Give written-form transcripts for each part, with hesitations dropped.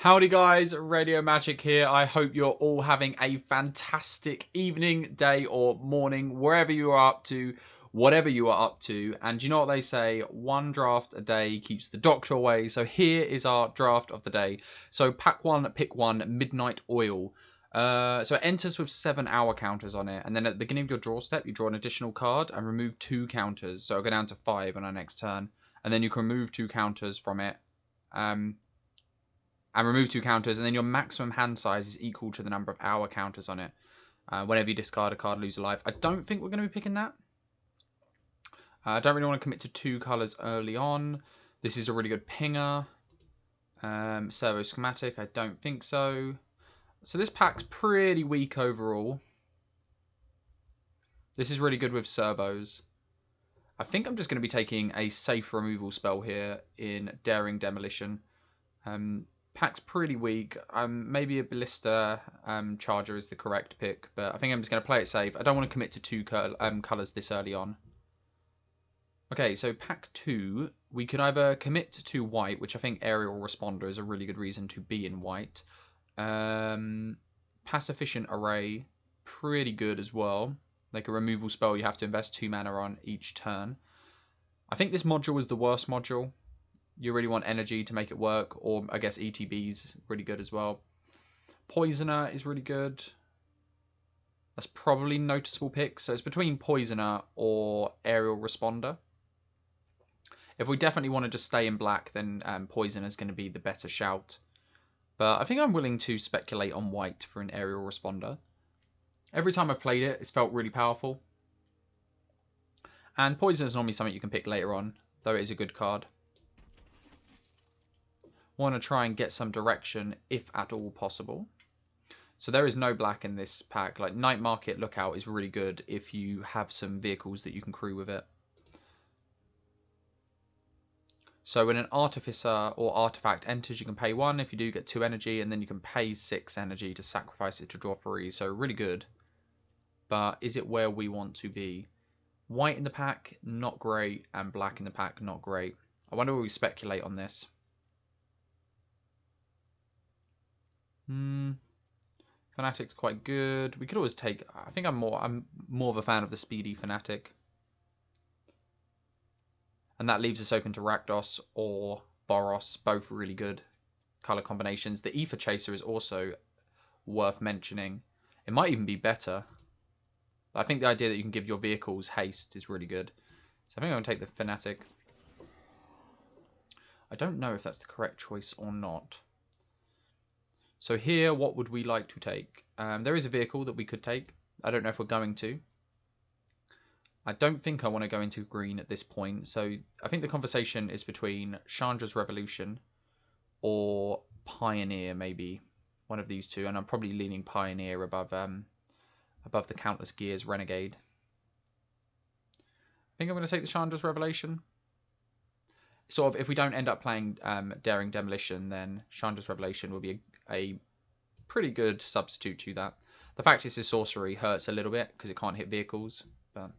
Howdy guys, Radio Magic here. I hope you're all having a fantastic evening, day or morning, wherever you are up to, whatever you are up to. And you know what they say, one draft a day keeps the doctor away. So here is our draft of the day. So pack one, pick one, Midnight Oil. So it enters with 7-hour counters on it. And then at the beginning of your draw step, you draw an additional card and remove 2 counters. So it'll go down to 5 on our next turn. And then you can remove 2 counters from it. And remove 2 counters, and then your maximum hand size is equal to the number of hour counters on it. Whenever you discard a card, lose a life. I don't think we're going to be picking that. I don't really want to commit to 2 colours early on. This is a really good pinger. Servo schematic, I don't think so. So this pack's pretty weak overall. This is really good with servos. I think I'm just going to be taking a safe removal spell here in Daring Demolition. Pack's pretty weak. Maybe a Ballista Charger is the correct pick, but I think I'm just going to play it safe. I don't want to commit to 2 colours this early on. Okay, so pack 2, we could either commit to white, which I think Aerial Responder is a really good reason to be in white. Pacifist Array, pretty good as well. Like a removal spell you have to invest 2 mana on each turn. I think this module is the worst module. You really want energy to make it work, or I guess ETB's really good as well. Poisoner is really good. That's probably noticeable picks. So it's between Poisoner or Aerial Responder. If we definitely want to just stay in black, then Poisoner is going to be the better shout. But I think I'm willing to speculate on white for an Aerial Responder. Every time I've played it, it's felt really powerful. And Poisoner is normally something you can pick later on, though it is a good card. Want to try and get some direction if at all possible. So there is no black in this pack. Like Night Market Lookout is really good if you have some vehicles that you can crew with it. So when an Artificer or Artifact enters, you can pay 1 if you do get 2 energy, and then you can pay 6 energy to sacrifice it to draw 3. So really good. But is it where we want to be? White in the pack, not great, and black in the pack, not great. I wonder where we speculate on this. Fanatic's quite good. We could always take. I think I'm more of a fan of the speedy Fanatic, and that leaves us open to Rakdos or Boros, both really good color combinations. The Ether Chaser is also worth mentioning. It might even be better. But I think the idea that you can give your vehicles haste is really good. So I think I'm going to take the Fanatic. I don't know if that's the correct choice or not. So here, what would we like to take? There is a vehicle that we could take. I don't know if we're going to. I don't think I want to go into green at this point. So I think the conversation is between Chandra's Revolution or Pioneer, maybe. One of these two. And I'm probably leaning Pioneer above the Countless Gears Renegade. I think I'm going to take the Chandra's Revelation. Sort of, if we don't end up playing Daring Demolition, then Chandra's Revelation will be a pretty good substitute to that. The fact it's a sorcery hurts a little bit because it can't hit vehicles, but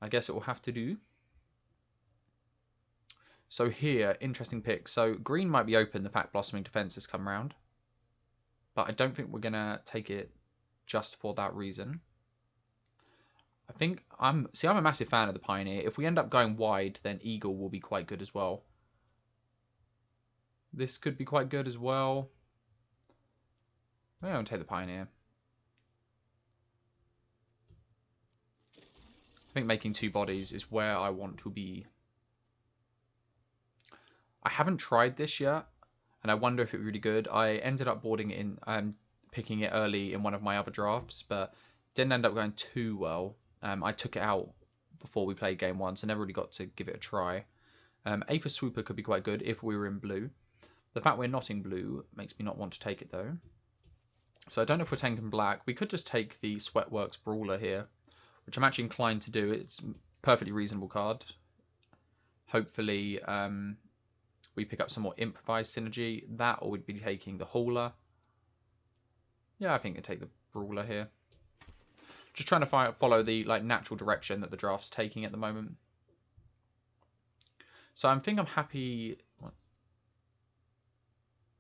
I guess it will have to do. So here, interesting pick. So green might be open, the fact Blossoming Defense has come around, but I don't think we're going to take it just for that reason. I think I'm a massive fan of the Pioneer. If we end up going wide, then Eagle will be quite good as well. This could be quite good as well. I'm going to take the Pioneer. I think making 2 bodies is where I want to be. I haven't tried this yet, and I wonder if it would be really good. I ended up boarding it in, picking it early in one of my other drafts, but didn't end up going too well. I took it out before we played game 1, so never really got to give it a try. Aether Swooper could be quite good if we were in blue. The fact we're not in blue makes me not want to take it though. So I don't know if we're taking black. We could just take the Sweatworks Brawler here, which I'm actually inclined to do. It's a perfectly reasonable card. Hopefully we pick up some more improvised synergy. That, or we'd be taking the Hauler. Yeah, I think I'd take the Brawler here. Just trying to follow the natural direction that the draft's taking at the moment. So I think I'm happy.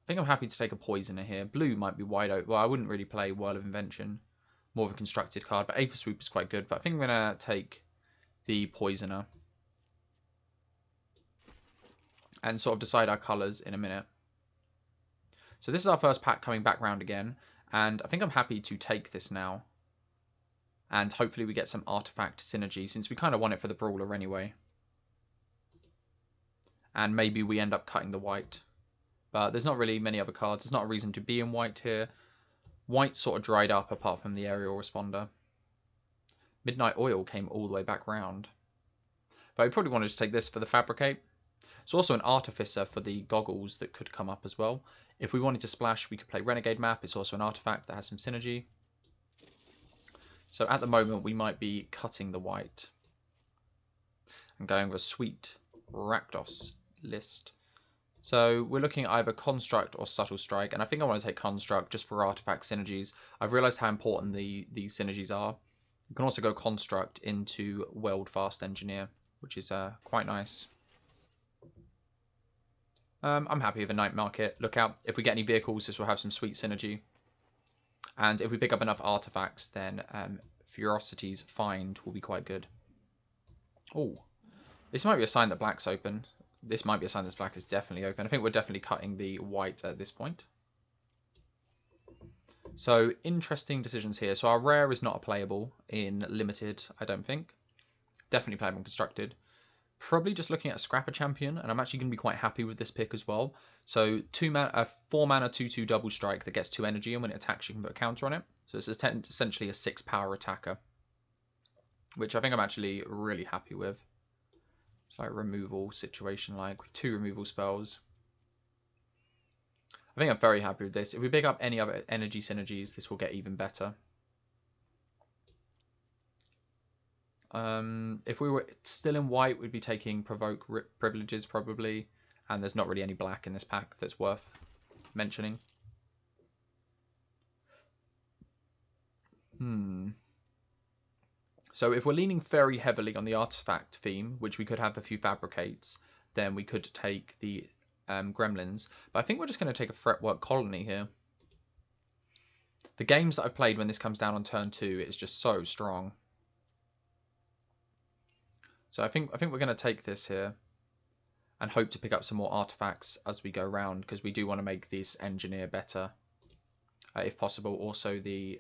think I'm happy to take a Poisoner here. Blue might be wide open. Well, I wouldn't really play Whirl of Invention. More of a constructed card, but Aether Swoop is quite good. But I think I'm going to take the Poisoner and sort of decide our colours in a minute. So this is our first pack coming back round again, and I think I'm happy to take this now. And hopefully we get some artifact synergy, since we kind of want it for the Brawler anyway. And maybe we end up cutting the white. But there's not really many other cards. There's not a reason to be in white here. White sort of dried up apart from the aerial responder. Midnight Oil came all the way back round. But I probably wanted to take this for the Fabricate. It's also an Artificer for the goggles that could come up as well. If we wanted to splash, we could play Renegade Map. It's also an artifact that has some synergy. So at the moment, we might be cutting the white and going with a sweet Rakdos list. So we're looking at either Construct or Subtle Strike, and I think I want to take Construct just for artifact synergies. I've realised how important these synergies are. You can also go Construct into Weld Fast Engineer, which is quite nice. I'm happy with a Night Market. Look out, if we get any vehicles, this will have some sweet synergy. And if we pick up enough artifacts, then Ferocity's Find will be quite good. Oh, this might be a sign that black's open. This might be a sign that black is definitely open. I think we're definitely cutting the white at this point. So, interesting decisions here. So our rare is not a playable in limited, I don't think. Definitely playable in constructed. Probably just looking at a Scrapper Champion, and I'm actually going to be quite happy with this pick as well. So 4 mana 2/2 double strike that gets 2 energy, and when it attacks you can put a counter on it. So it's essentially a 6 power attacker, which I think I'm actually really happy with. It's like removal situation, like with 2 removal spells. I think I'm very happy with this. If we pick up any other energy synergies, this will get even better. If we were still in white, we'd be taking Provoke Privileges probably, and there's not really any black in this pack that's worth mentioning. So if we're leaning very heavily on the artifact theme, which we could have a few Fabricates, then we could take the Gremlins. But I think we're just going to take a Fretwork Colony here. The games that I've played when this comes down on turn 2 is just so strong. So I think we're going to take this here and hope to pick up some more artifacts as we go around, because we do want to make this engineer better, if possible. Also the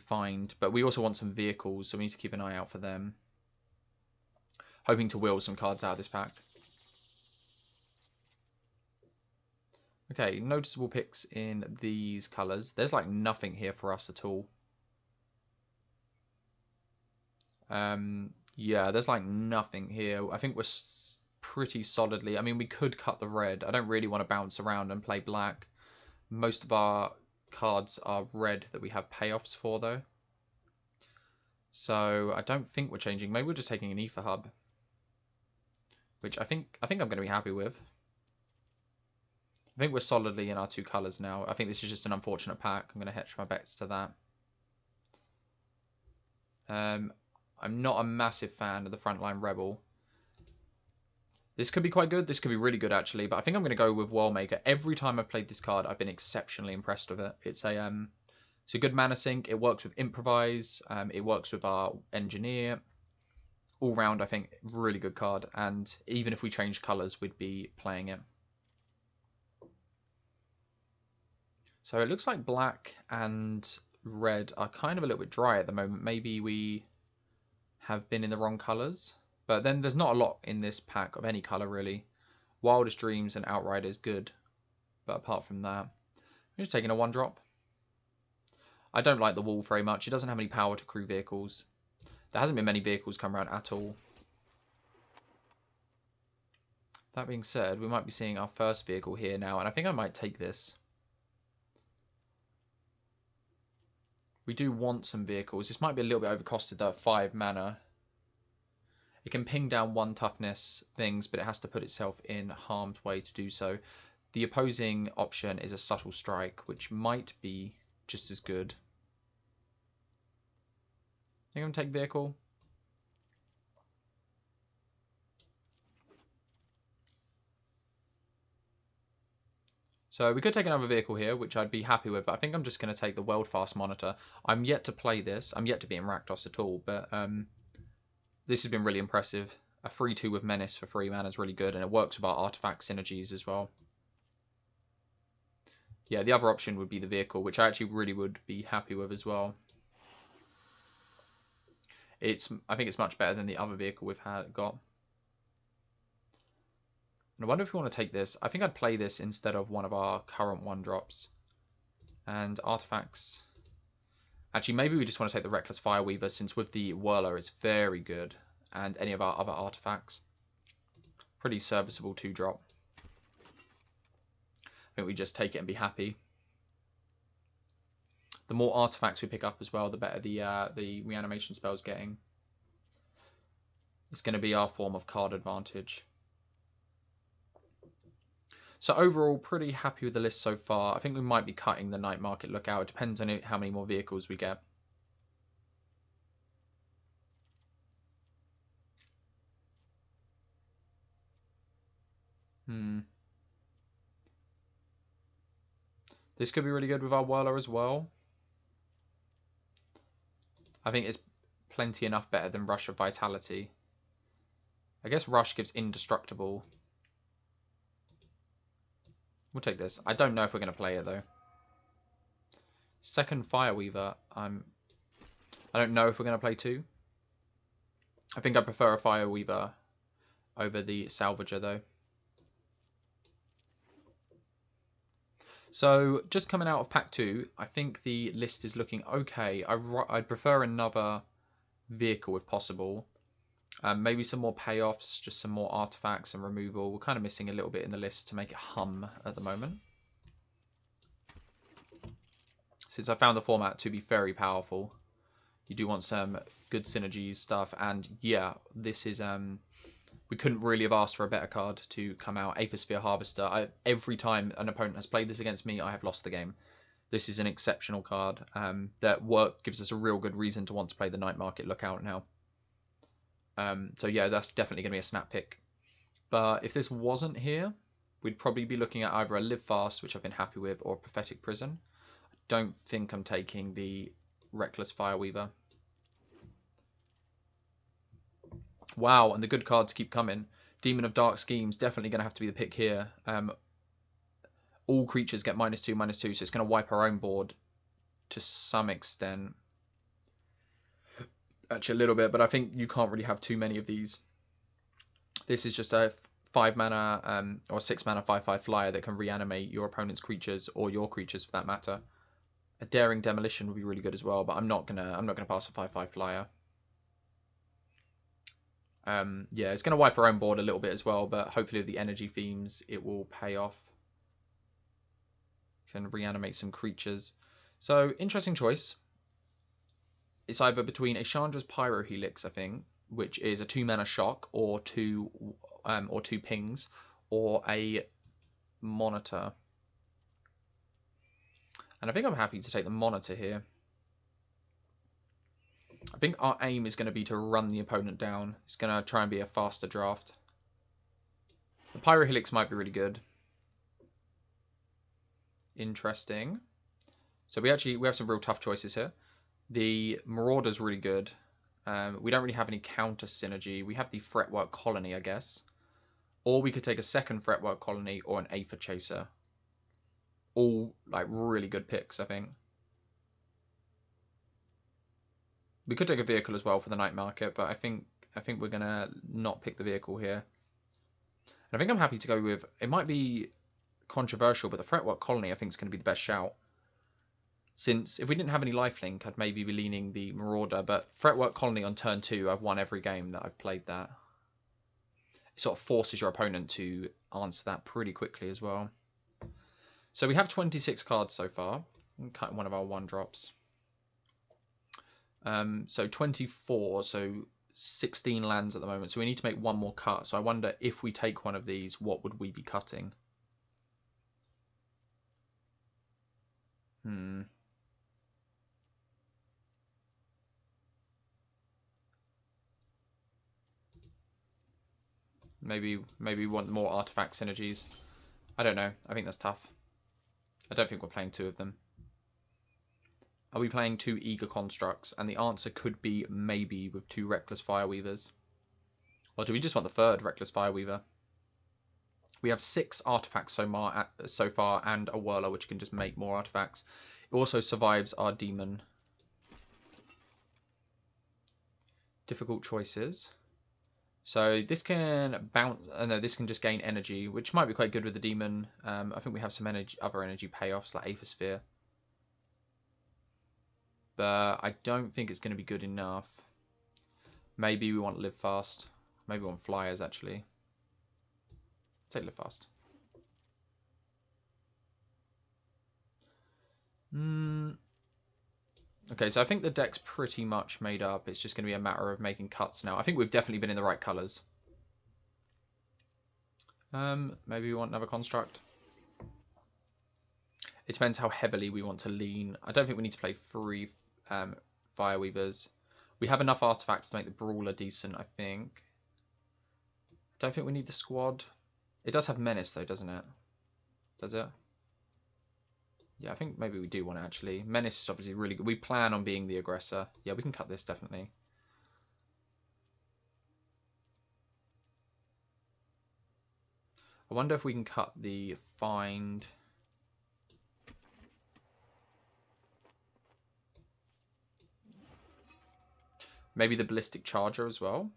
find, but we also want some vehicles, so we need to keep an eye out for them. Hoping to wheel some cards out of this pack. Okay, noticeable picks in these colours. There's like nothing here for us at all. Yeah, there's like nothing here. I think we're pretty solidly. I mean, we could cut the red. I don't really want to bounce around and play black. Most of our cards are red that we have payoffs for, though. So I don't think we're changing. Maybe we're just taking an Ether Hub, which I think I'm going to be happy with. I think we're solidly in our 2 colours now. I think this is just an unfortunate pack. I'm going to hedge my bets to that. I'm not a massive fan of the Frontline Rebel. This could be quite good. This could be really good, actually. But I think I'm going to go with Worldmaker. Every time I've played this card, I've been exceptionally impressed with it. It's a good mana sink. It works with Improvise. It works with our Engineer. All round, I think, really good card. And even if we change colours, we'd be playing it. So it looks like black and red are kind of a little bit dry at the moment. Maybe we have been in the wrong colours. But then there's not a lot in this pack of any colour, really. Wildest Dreams and Outriders, good. But apart from that, I'm just taking a 1-drop. I don't like the Wolf very much. It doesn't have any power to crew vehicles. There hasn't been many vehicles come around at all. That being said, we might be seeing our first vehicle here now, and I think I might take this. We do want some vehicles. This might be a little bit overcosted though, 5 mana. It can ping down 1 toughness things, but it has to put itself in harm's way to do so. The opposing option is a Subtle Strike, which might be just as good. I think I'm going to take vehicle. So we could take another vehicle here, which I'd be happy with, but I think I'm just going to take the World Fast Monitor. I'm yet to play this. I'm yet to be in Rakdos at all, but this has been really impressive. A 3-2 with Menace for 3 mana is really good, and it works with our artifact synergies as well. Yeah, the other option would be the vehicle, which I actually really would be happy with as well. I think it's much better than the other vehicle we've got. And I wonder if we want to take this. I think I'd play this instead of one of our current 1-drops. And artifacts. Actually, maybe we just want to take the Reckless Fireweaver, since with the Whirler it's very good. And any of our other artifacts. Pretty serviceable 2-drop. I think we just take it and be happy. The more artifacts we pick up as well, the better the reanimation spell's getting. It's going to be our form of card advantage. So overall, pretty happy with the list so far. I think we might be cutting the Night Market Lookout. It depends on how many more vehicles we get. This could be really good with our Whirler as well. I think it's plenty enough better than Rush of Vitality. I guess Rush gives Indestructible. We'll take this. I don't know if we're going to play it though. Second Fireweaver. I don't know if we're going to play 2. I think I prefer a Fireweaver over the Salvager though. So just coming out of pack 2, I think the list is looking okay. I'd prefer another vehicle if possible. Maybe some more payoffs, just some more artifacts and removal. We're kind of missing a little bit in the list to make it hum at the moment. Since I found the format to be very powerful, you do want some good synergies stuff. And yeah, this is we couldn't really have asked for a better card to come out. Aethersphere Harvester. Every time an opponent has played this against me, I have lost the game. This is an exceptional card that gives us a real good reason to want to play the Night Market Lookout now. So yeah, that's definitely going to be a snap pick. But if this wasn't here, we'd probably be looking at either a Live Fast, which I've been happy with, or a Prophetic Prison. I don't think I'm taking the Reckless Fireweaver. Wow, and the good cards keep coming. Demon of Dark Schemes, definitely going to have to be the pick here. All creatures get -2/-2, so it's going to wipe our own board to some extent. Actually, a little bit, but I think you can't really have too many of these. This is just a 5 mana or 6 mana 5/5 flyer that can reanimate your opponent's creatures or your creatures for that matter. A Daring Demolition would be really good as well, but I'm not gonna pass a 5/5 flyer. Yeah, it's gonna wipe our own board a little bit as well, but hopefully with the energy themes it will pay off. Can reanimate some creatures. So interesting choice. It's either between a Chandra's Pyrohelix, I think, which is a 2 mana shock or two pings, or a Monitor. And I think I'm happy to take the Monitor here. I think our aim is going to be to run the opponent down. It's going to try and be a faster draft. The Pyrohelix might be really good. Interesting. So we have some real tough choices here. The Marauder's really good. We don't really have any counter synergy. We have the Fretwork Colony, I guess. Or we could take a second Fretwork Colony or an Aether Chaser. All like really good picks, I think. We could take a vehicle as well for the Night Market, but I think we're gonna not pick the vehicle here. And I think I'm happy to go with, it might be controversial, but the Fretwork Colony I think is going to be the best shout. Since if we didn't have any lifelink, I'd maybe be leaning the Marauder, but Fretwork Colony on turn 2, I've won every game that I've played that. It sort of forces your opponent to answer that pretty quickly as well. So we have 26 cards so far. I'm cutting one of our 1-drops. So 24, so 16 lands at the moment. So we need to make one more cut. So I wonder if we take one of these, what would we be cutting? Maybe we want more artifact synergies. I don't know. I think that's tough. I don't think we're playing 2 of them. Are we playing 2 Eager Constructs? And the answer could be maybe with 2 Reckless Fireweavers. Or do we just want the 3rd Reckless Fireweaver? We have 6 artifacts so far and a Whirler, which can just make more artifacts. It also survives our Demon. Difficult choices. So this can bounce. No, this can just gain energy, which might be quite good with the Demon. I think we have some other energy payoffs like Aethersphere. But I don't think it's going to be good enough. Maybe we want Live Fast. Maybe we want Flyers, actually. Take Live Fast. Okay, so I think the deck's pretty much made up. It's just going to be a matter of making cuts now. I think we've definitely been in the right colours. Maybe we want another Construct. It depends how heavily we want to lean. I don't think we need to play 3 Fireweavers. We have enough artifacts to make the Brawler decent, I think. Don't think we need the Squad. It does have Menace, though, doesn't it? Does it? Yeah, I think maybe we do want it, actually. Menace is obviously really good. We plan on being the aggressor. Yeah, we can cut this, definitely. I wonder if we can cut the Find. Maybe the Ballistic Charger as well.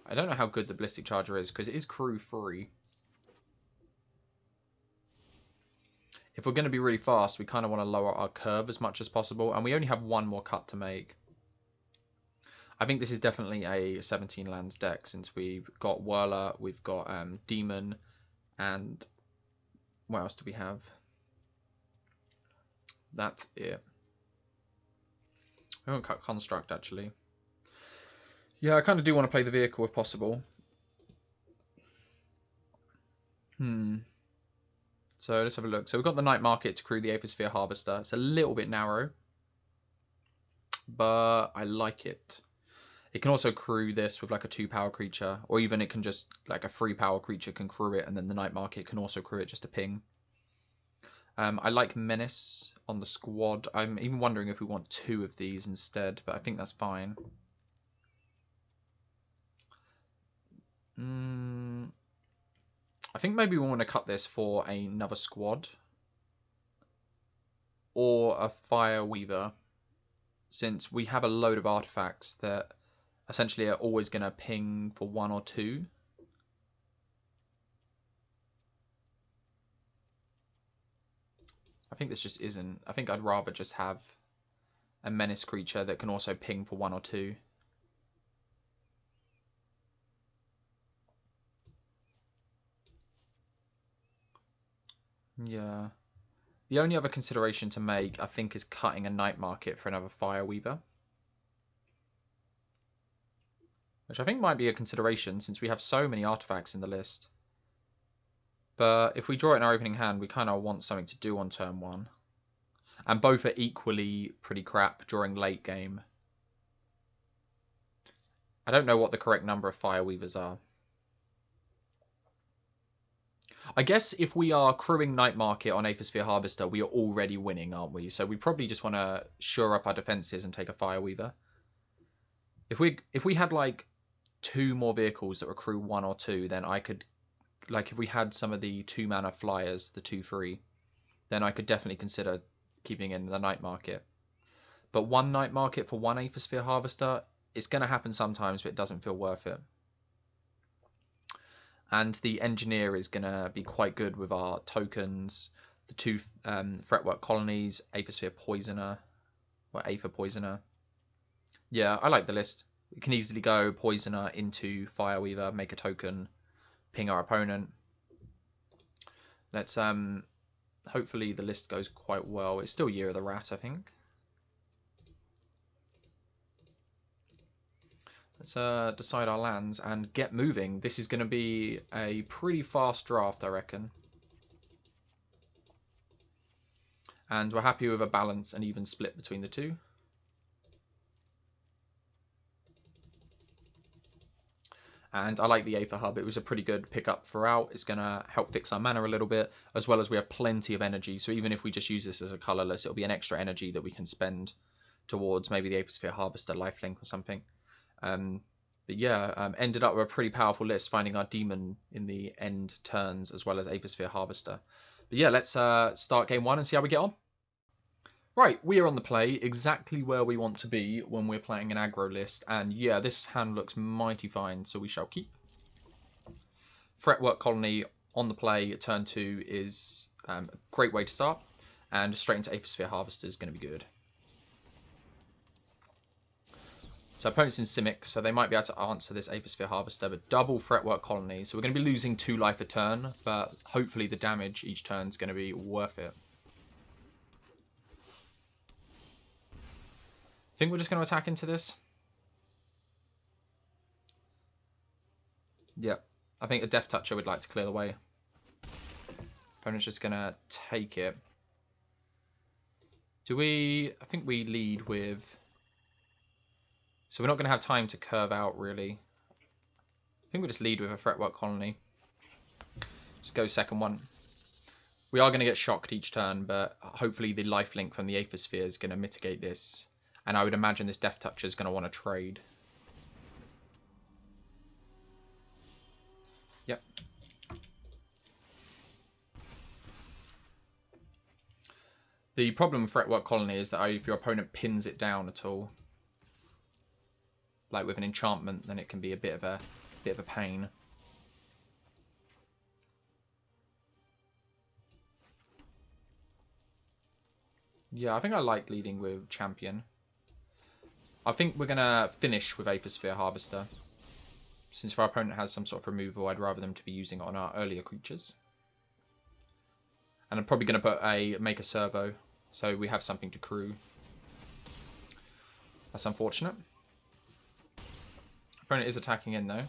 I don't know how good the Ballistic Charger is, because it is crew free. If we're going to be really fast, we kind of want to lower our curve as much as possible. And we only have 1 more cut to make. I think this is definitely a 17 lands deck, since we've got Whirler, we've got Demon, and what else do we have? That's it. We won't cut Construct, actually. Yeah, I kind of do want to play the vehicle if possible. So let's have a look. So we've got the Night Market to crew the Aethersphere Harvester. It's a little bit narrow, but I like it. It can also crew this with like a 2-power creature, or even it can just, like a 3-power creature can crew it, and then the Night Market can also crew it just to ping. I like Menace on the Squad. I'm even wondering if we want 2 of these instead, but I think that's fine. I think maybe we want to cut this for another Squad or a Fireweaver, since we have a load of artifacts that essentially are always going to ping for 1 or 2. I think this just isn't. I think I'd rather just have a Menace creature that can also ping for 1 or 2. Yeah. The only other consideration to make, I think, is cutting a Night Market for another Fireweaver. Which I think might be a consideration, since we have so many artifacts in the list. But if we draw it in our opening hand, we kind of want something to do on turn 1. And both are equally pretty crap during late game. I don't know what the correct number of Fireweavers are. I guess if we are crewing Night Market on Aethersphere Harvester, we are already winning, aren't we? So we probably just want to shore up our defenses and take a Fireweaver. If we had like 2 more vehicles that were crew 1 or 2, then I could, like if we had some of the 2-mana flyers, the 2/3, then I could definitely consider keeping in the Night Market. But 1 Night Market for 1 Aethersphere Harvester, it's going to happen sometimes, but it doesn't feel worth it. And the Engineer is going to be quite good with our tokens, the 2 Fretwork Colonies, Aethersphere Poisoner, or Aether Poisoner. Yeah, I like the list. We can easily go Poisoner into Fireweaver, make a token, ping our opponent. Let's hopefully the list goes quite well. It's still Year of the Rat, I think. Let's decide our lands and get moving. This is going to be a pretty fast draft, I reckon. And we're happy with a balance and even split between the 2. And I like the Aether Hub. It was a pretty good pickup throughout. It's going to help fix our mana a little bit, as well as we have plenty of energy. So even if we just use this as a colorless, it'll be an extra energy that we can spend towards maybe the Aethersphere Harvester, Lifelink or something. But yeah, ended up with a pretty powerful list, finding our Demon in the end turns, as well as Aethersphere Harvester. But yeah, let's start game one and see how we get on. Right, we are on the play, exactly where we want to be when we're playing an aggro list, and yeah, this hand looks mighty fine, so we shall keep. Fretwork Colony on the play, turn 2 is a great way to start, and straight into Aethersphere Harvester is going to be good. So opponent's in Simic, so they might be able to answer this Aethersphere Harvester, but double Fretwork Colony, so we're going to be losing 2 life a turn, but hopefully the damage each turn is going to be worth it. I think we're just going to attack into this. Yep. I think a Death Toucher would like to clear the way. Opponent's just going to take it. Do we... I think we lead with... So we're not going to have time to curve out, really. I think we just lead with a Fretwork Colony. Just go second one. We are going to get shocked each turn, but hopefully the lifelink from the Aethersphere is going to mitigate this. And I would imagine this Death Toucher is going to want to trade. Yep. The problem with Fretwork Colony is that if your opponent pins it down at all, like with an enchantment, then it can be a bit of a pain. Yeah, I think I like leading with Champion. I think we're going to finish with Aethersphere Harvester. Since our opponent has some sort of removal, I'd rather them to be using it on our earlier creatures. And I'm probably going to make a servo, so we have something to crew. That's unfortunate. Opponent is attacking in though.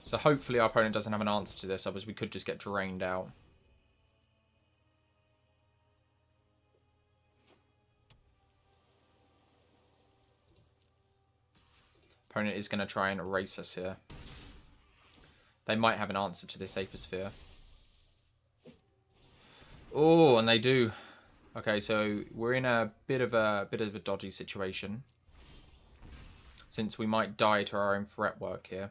So hopefully our opponent doesn't have an answer to this, otherwise we could just get drained out. Opponent is going to try and erase us here. They might have an answer to this Aethersphere. Oh, and they do. Okay, so we're in a bit of a dodgy situation, since we might die to our own Fretwork here.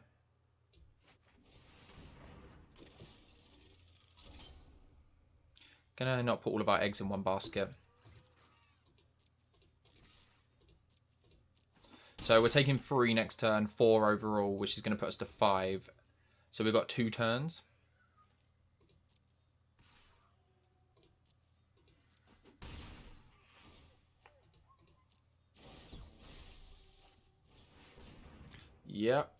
Gonna not put all of our eggs in one basket. So we're taking 3 next turn, 4 overall, which is going to put us to 5. So we've got 2 turns. Yep.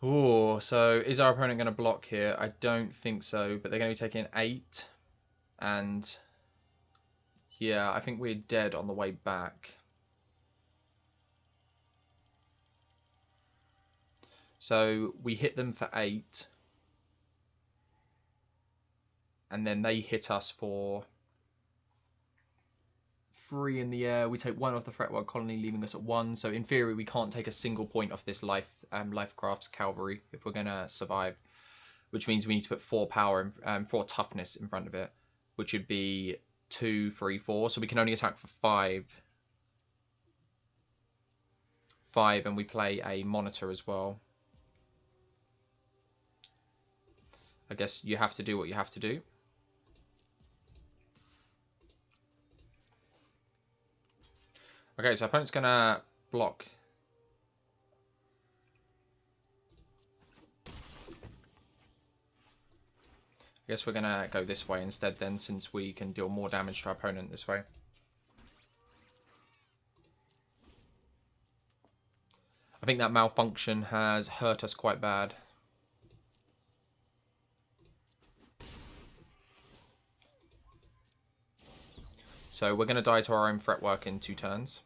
Oh, so is our opponent going to block here? I don't think so, but they're going to be taking 8. And yeah, I think we're dead on the way back. So we hit them for 8. And then they hit us for 3 in the air. We take 1 off the Fretwork Colony, leaving us at 1. So in theory, we can't take a single point off this Lifecraft's Cavalry if we're going to survive. Which means we need to put 4 power, 4 toughness in front of it. Which would be 2, 3, 4. So we can only attack for 5. 5, and we play a Monitor as well. I guess you have to do what you have to do. Okay, so opponent's gonna block. I guess we're gonna go this way instead then, since we can deal more damage to our opponent this way. I think that malfunction has hurt us quite bad. So we're going to die to our own Fretwork in 2 turns.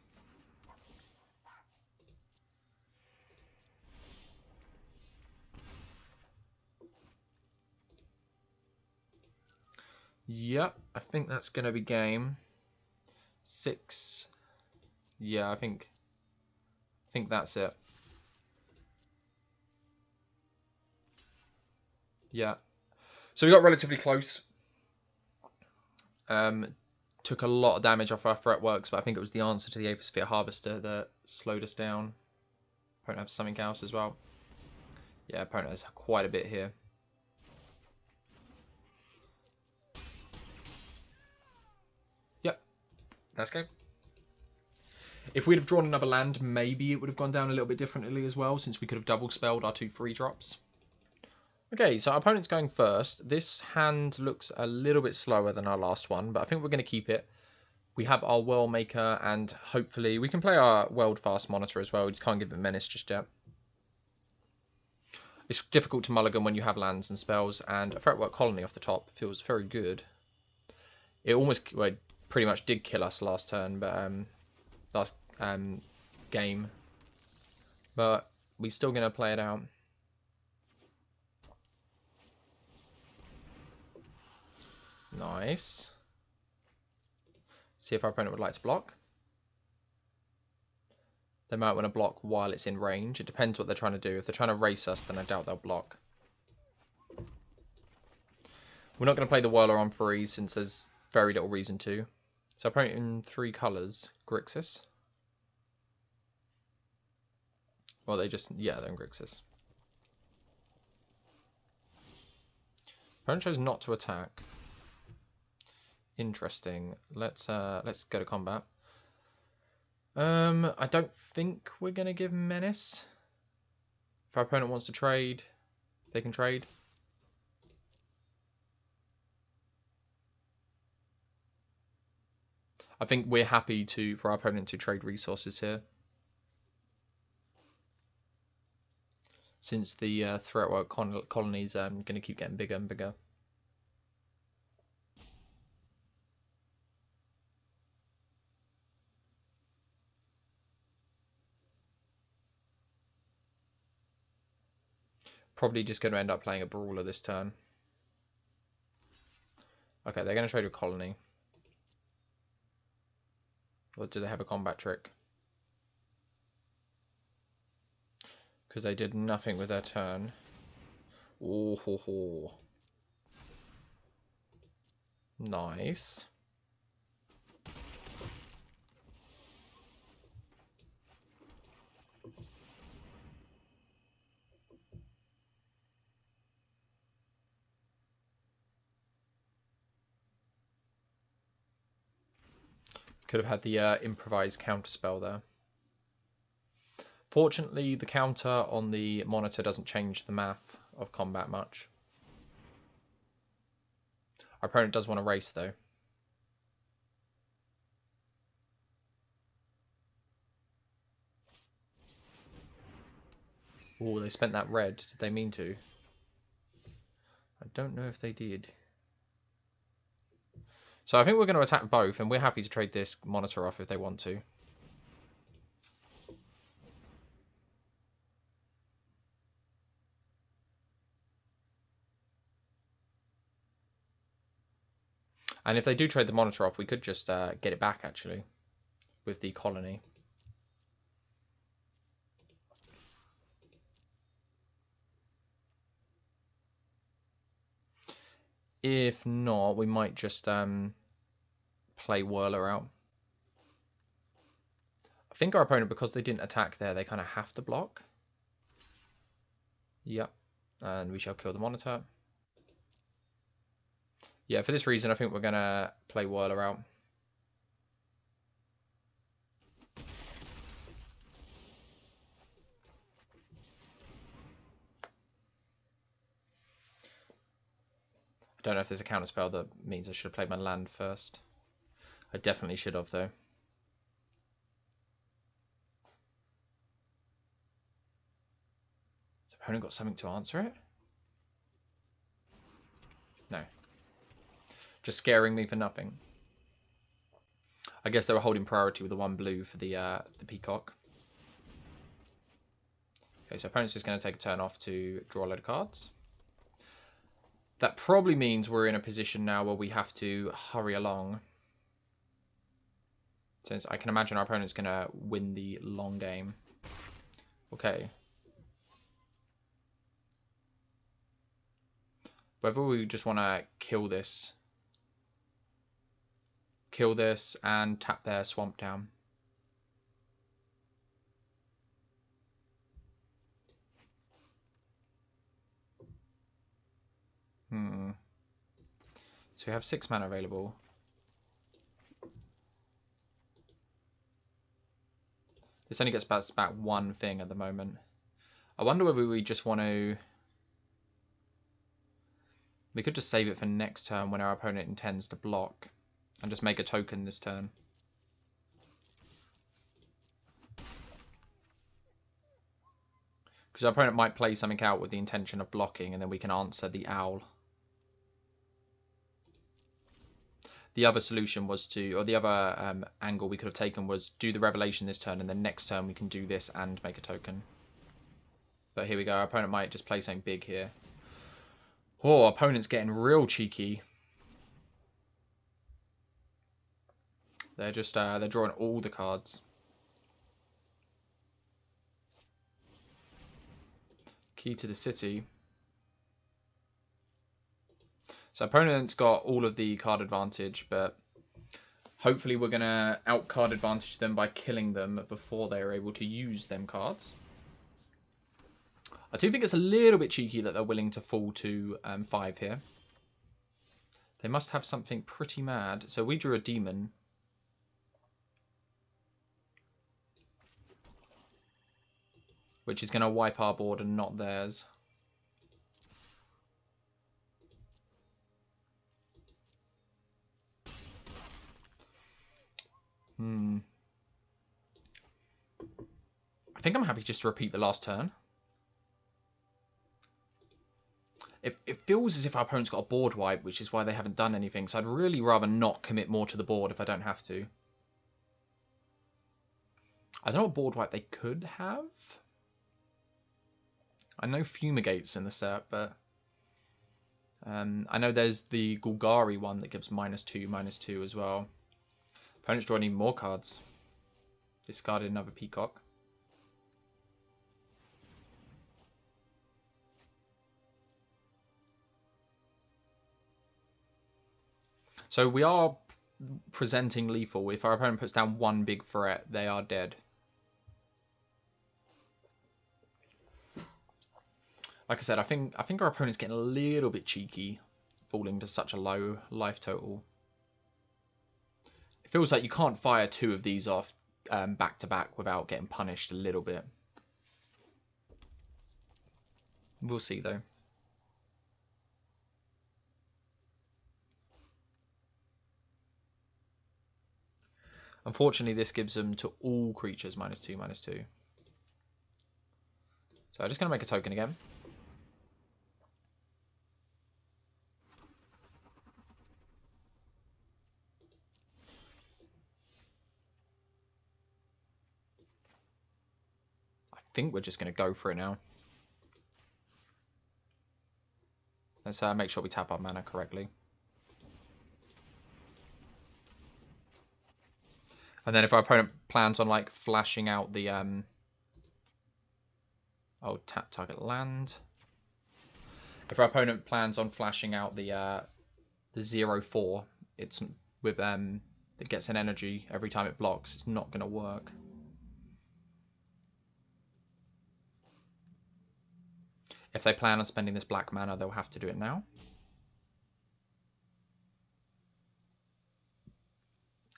Yep, I think that's going to be game 6. Yeah, I think that's it. Yeah. So we got relatively close. Took a lot of damage off our fretworks, but I think it was the answer to the Aethersphere Harvester that slowed us down. Opponent has something else as well. Yeah, opponent has quite a bit here. Yep, that's game. If we'd have drawn another land, maybe it would have gone down a little bit differently as well, since we could have double spelled our 2 3-drops. Okay, so our opponent's going first. This hand looks a little bit slower than our last one, but I think we're going to keep it. We have our World Maker, and hopefully we can play our World Fast Monitor as well. We just can't give it Menace just yet. It's difficult to mulligan when you have lands and spells, and a Fretwork Colony off the top feels very good. It almost, well, it pretty much did kill us last turn, but last game. But we're still going to play it out. Nice. See if our opponent would like to block. They might want to block while it's in range. It depends what they're trying to do. If they're trying to race us, then I doubt they'll block. We're not going to play the Whirler on free since there's very little reason to. So opponent in 3 colours. Grixis. Well, they just, yeah, they're in Grixis. Opponent chose not to attack. Interesting. Let's go to combat. I don't think we're gonna give Menace. If our opponent wants to trade, they can trade. I think we're happy for our opponent to trade resources here, since the Threatwork colonies going to keep getting bigger and bigger. Probably just going to end up playing a Brawler this turn. Okay, they're going to trade a colony. Or do they have a combat trick? Because they did nothing with their turn. Oh ho ho. Nice. Could have had the improvised counterspell there. Fortunately, the counter on the monitor doesn't change the math of combat much. Our opponent does want to race, though. Oh, they spent that red. Did they mean to? I don't know if they did. So I think we're going to attack both, and we're happy to trade this monitor off if they want to. And if they do trade the monitor off, we could just get it back, actually, with the colony. If not, we might just play Whirler out. I think our opponent, because they didn't attack there, they kind of have to block. Yep. And we shall kill the monitor. Yeah, for this reason, I think we're going to play Whirler out. I don't know if there's a counterspell that means I should have played my land first. I definitely should have, though. Has the opponent got something to answer it? No. Just scaring me for nothing. I guess they were holding priority with the 1 blue for the peacock. Okay, so opponent's just going to take a turn off to draw a load of cards. That probably means we're in a position now where we have to hurry along. Since I can imagine our opponent's going to win the long game. Okay. Whether we just want to kill this and tap their swamp down. So we have 6 mana available. This only gets back one thing at the moment. I wonder whether we just want to... We could just save it for next turn when our opponent intends to block. And just make a token this turn. Because our opponent might play something out with the intention of blocking, and then we can answer the owl. The other solution was to, or the other angle we could have taken was do the revelation this turn, and then next turn we can do this and make a token. But here we go, our opponent might just play something big here. Oh, our opponent's getting real cheeky. They're just, they're drawing all the cards. Key to the city. So opponent's got all of the card advantage, but hopefully we're going to out-card advantage them by killing them before they're able to use them cards. I do think it's a little bit cheeky that they're willing to fall to 5 here. They must have something pretty mad. So we drew a demon. Which is going to wipe our board and not theirs. I think I'm happy just to repeat the last turn. It feels as if our opponent's got a board wipe, which is why they haven't done anything. So I'd really rather not commit more to the board if I don't have to. I don't know what board wipe they could have. I know Fumigate's in the set, but I know there's the Golgari one that gives -2/-2 as well. Opponent's drawing even more cards. Discarded another Peacock. So we are presenting lethal. If our opponent puts down one big threat, they are dead. Like I said, I think our opponent's getting a little bit cheeky, falling to such a low life total. It feels like you can't fire 2 of these off back to back without getting punished a little bit. We'll see though. Unfortunately, this gives them to all creatures -2/-2. So I'm just going to make a token again. I think we're just going to go for it now. Let's make sure we tap our mana correctly. And then if our opponent plans on like flashing out the tap target land. If our opponent plans on flashing out the 0/4, it's with it gets an energy every time it blocks. It's not going to work. If they plan on spending this black mana, they'll have to do it now.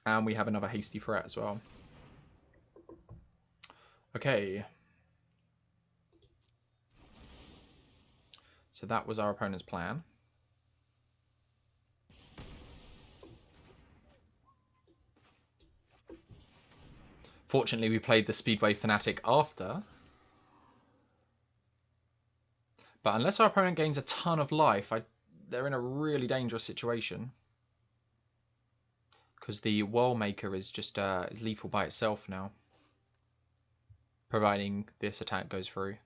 And we have another hasty threat as well. Okay. So that was our opponent's plan. Fortunately, we played the Speedway Fanatic after. But unless our opponent gains a ton of life, they're in a really dangerous situation. Because the Whirlmaker is just lethal by itself now. Providing this attack goes through.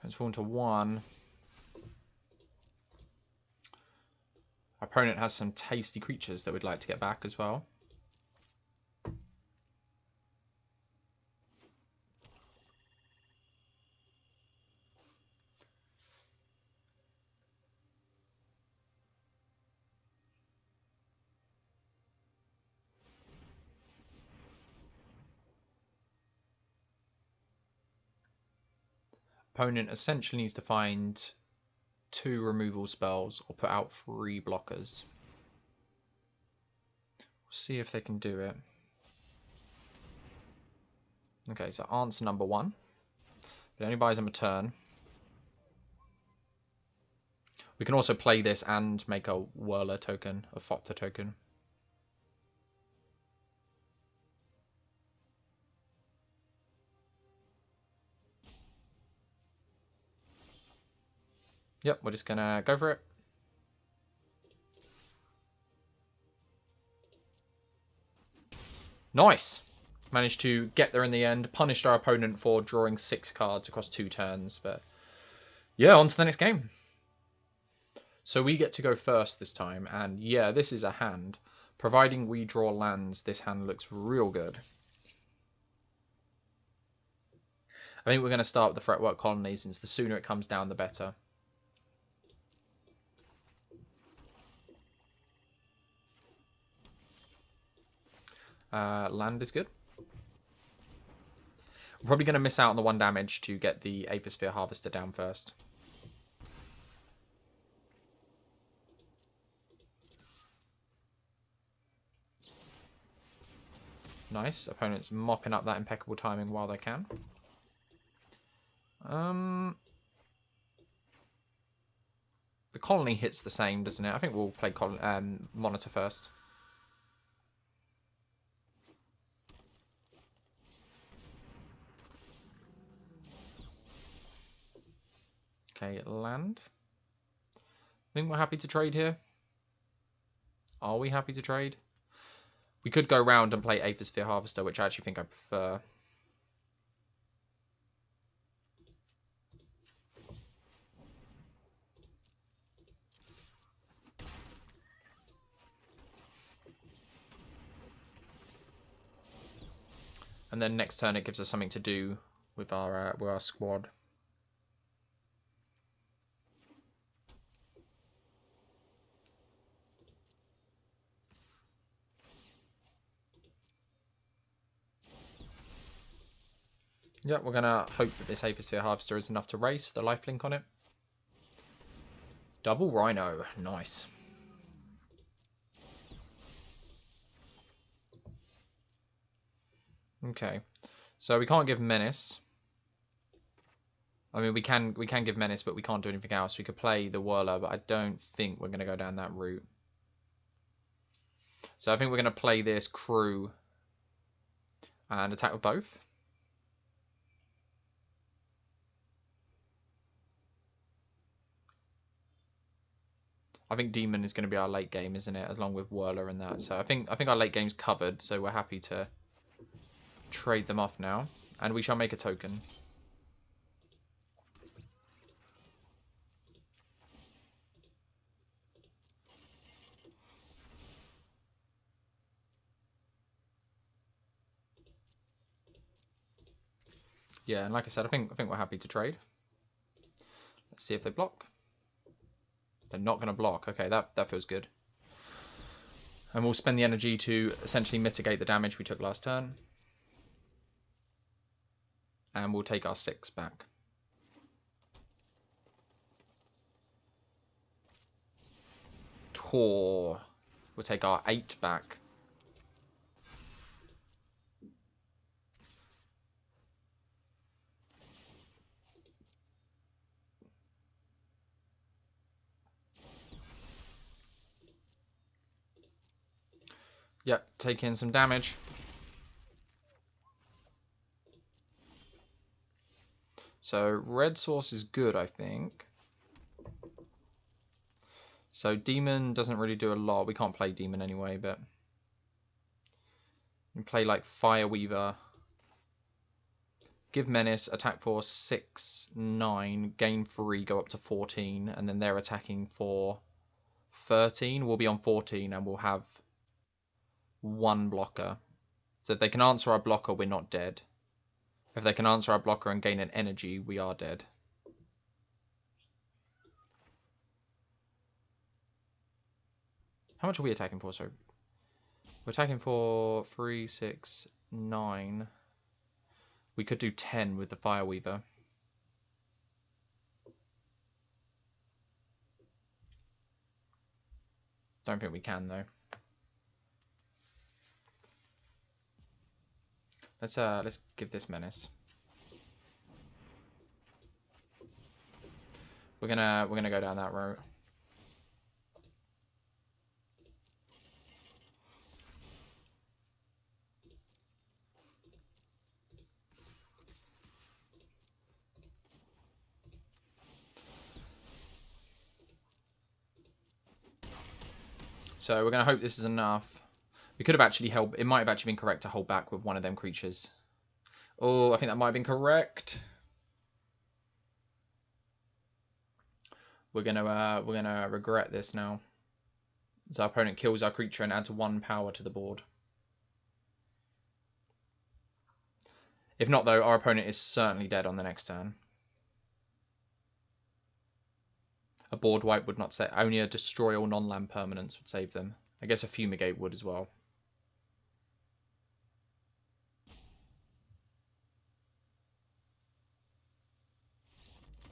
Transform to 1. Our opponent has some tasty creatures that we'd like to get back as well. Opponent essentially needs to find 2 removal spells or put out 3 blockers. We'll see if they can do it. Okay, so answer number 1. It only buys them a turn. We can also play this and make a Whirler token, a Fopter token. Yep, we're just gonna go for it. Nice! Managed to get there in the end. Punished our opponent for drawing 6 cards across 2 turns. But yeah, on to the next game. So we get to go first this time. And yeah, this is a hand. Providing we draw lands, this hand looks real good. I think we're going to start with the Fretwork Colony, since the sooner it comes down, the better. Land is good. We're probably going to miss out on the 1 damage to get the Aethersphere Harvester down first. Nice. Opponent's mopping up that impeccable timing while they can. The colony hits the same, doesn't it? I think we'll play Monitor first. Okay, land. I think we're happy to trade here. Are we happy to trade? We could go round and play Aethersphere Harvester, which I actually think I prefer. And then next turn it gives us something to do with our squad. Yeah, we're going to hope that this Aethersphere Harvester is enough to race the lifelink on it. Double Rhino. Nice. Okay. So we can't give Menace. I mean, we can give Menace, but we can't do anything else. We could play the Whirler, but I don't think we're going to go down that route. So I think we're going to play this Crew and attack with both. I think Demon is going to be our late game, isn't it? Along with Whirler and that. So I think our late game's covered. So we're happy to trade them off now, and we shall make a token. Yeah, and like I said, I think we're happy to trade. Let's see if they block. They're not going to block. Okay, that feels good. And we'll spend the energy to essentially mitigate the damage we took last turn. And we'll take our 6 back. We'll take our 8 back. Yep, take in some damage. So red source is good, I think. So Demon doesn't really do a lot. We can't play Demon anyway, but we can play like Fireweaver. give menace, attack for 6, 9, gain 3, go up to 14, and then they're attacking for 13. We'll be on 14, and we'll have 1 blocker. So if they can answer our blocker, we're not dead. If they can answer our blocker and gain an energy, we are dead. How much are we attacking for? So we're attacking for 3, 6, 9. We could do 10 with the Fireweaver. Don't think we can though. Let's give this menace. We're gonna go down that route. So we're gonna hope this is enough. We could have actually held. It might have actually been correct to hold back with one of them creatures. Oh, I think that might have been correct. We're gonna regret this now. So our opponent kills our creature and adds 1 power to the board. If not, though, our opponent is certainly dead on the next turn. A board wipe would not save. Only a destroy all non-land permanents would save them. I guess a fumigate would as well.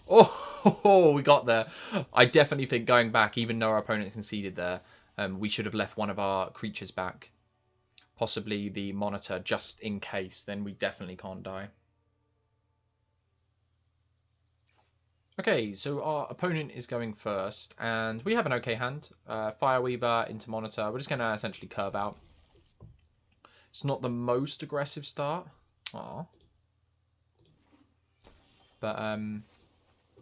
Oh, we got there. I definitely think going back, even though our opponent conceded there, we should have left one of our creatures back. Possibly the monitor, just in case. Then we definitely can't die. Okay, so our opponent is going first, and we have an okay hand. Fireweaver into monitor. We're just going to essentially curve out. It's not the most aggressive start. Aww. But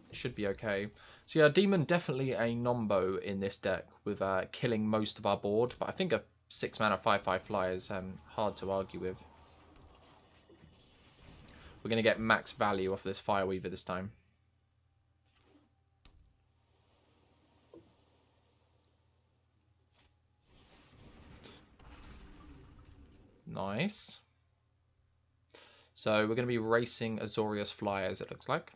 it should be okay. So yeah, Demon definitely a nombo in this deck with killing most of our board. But I think a 6 mana 5/5 flyer is hard to argue with. We're going to get max value off this Fireweaver this time. Nice. So we're going to be racing Azorius Flyers, it looks like.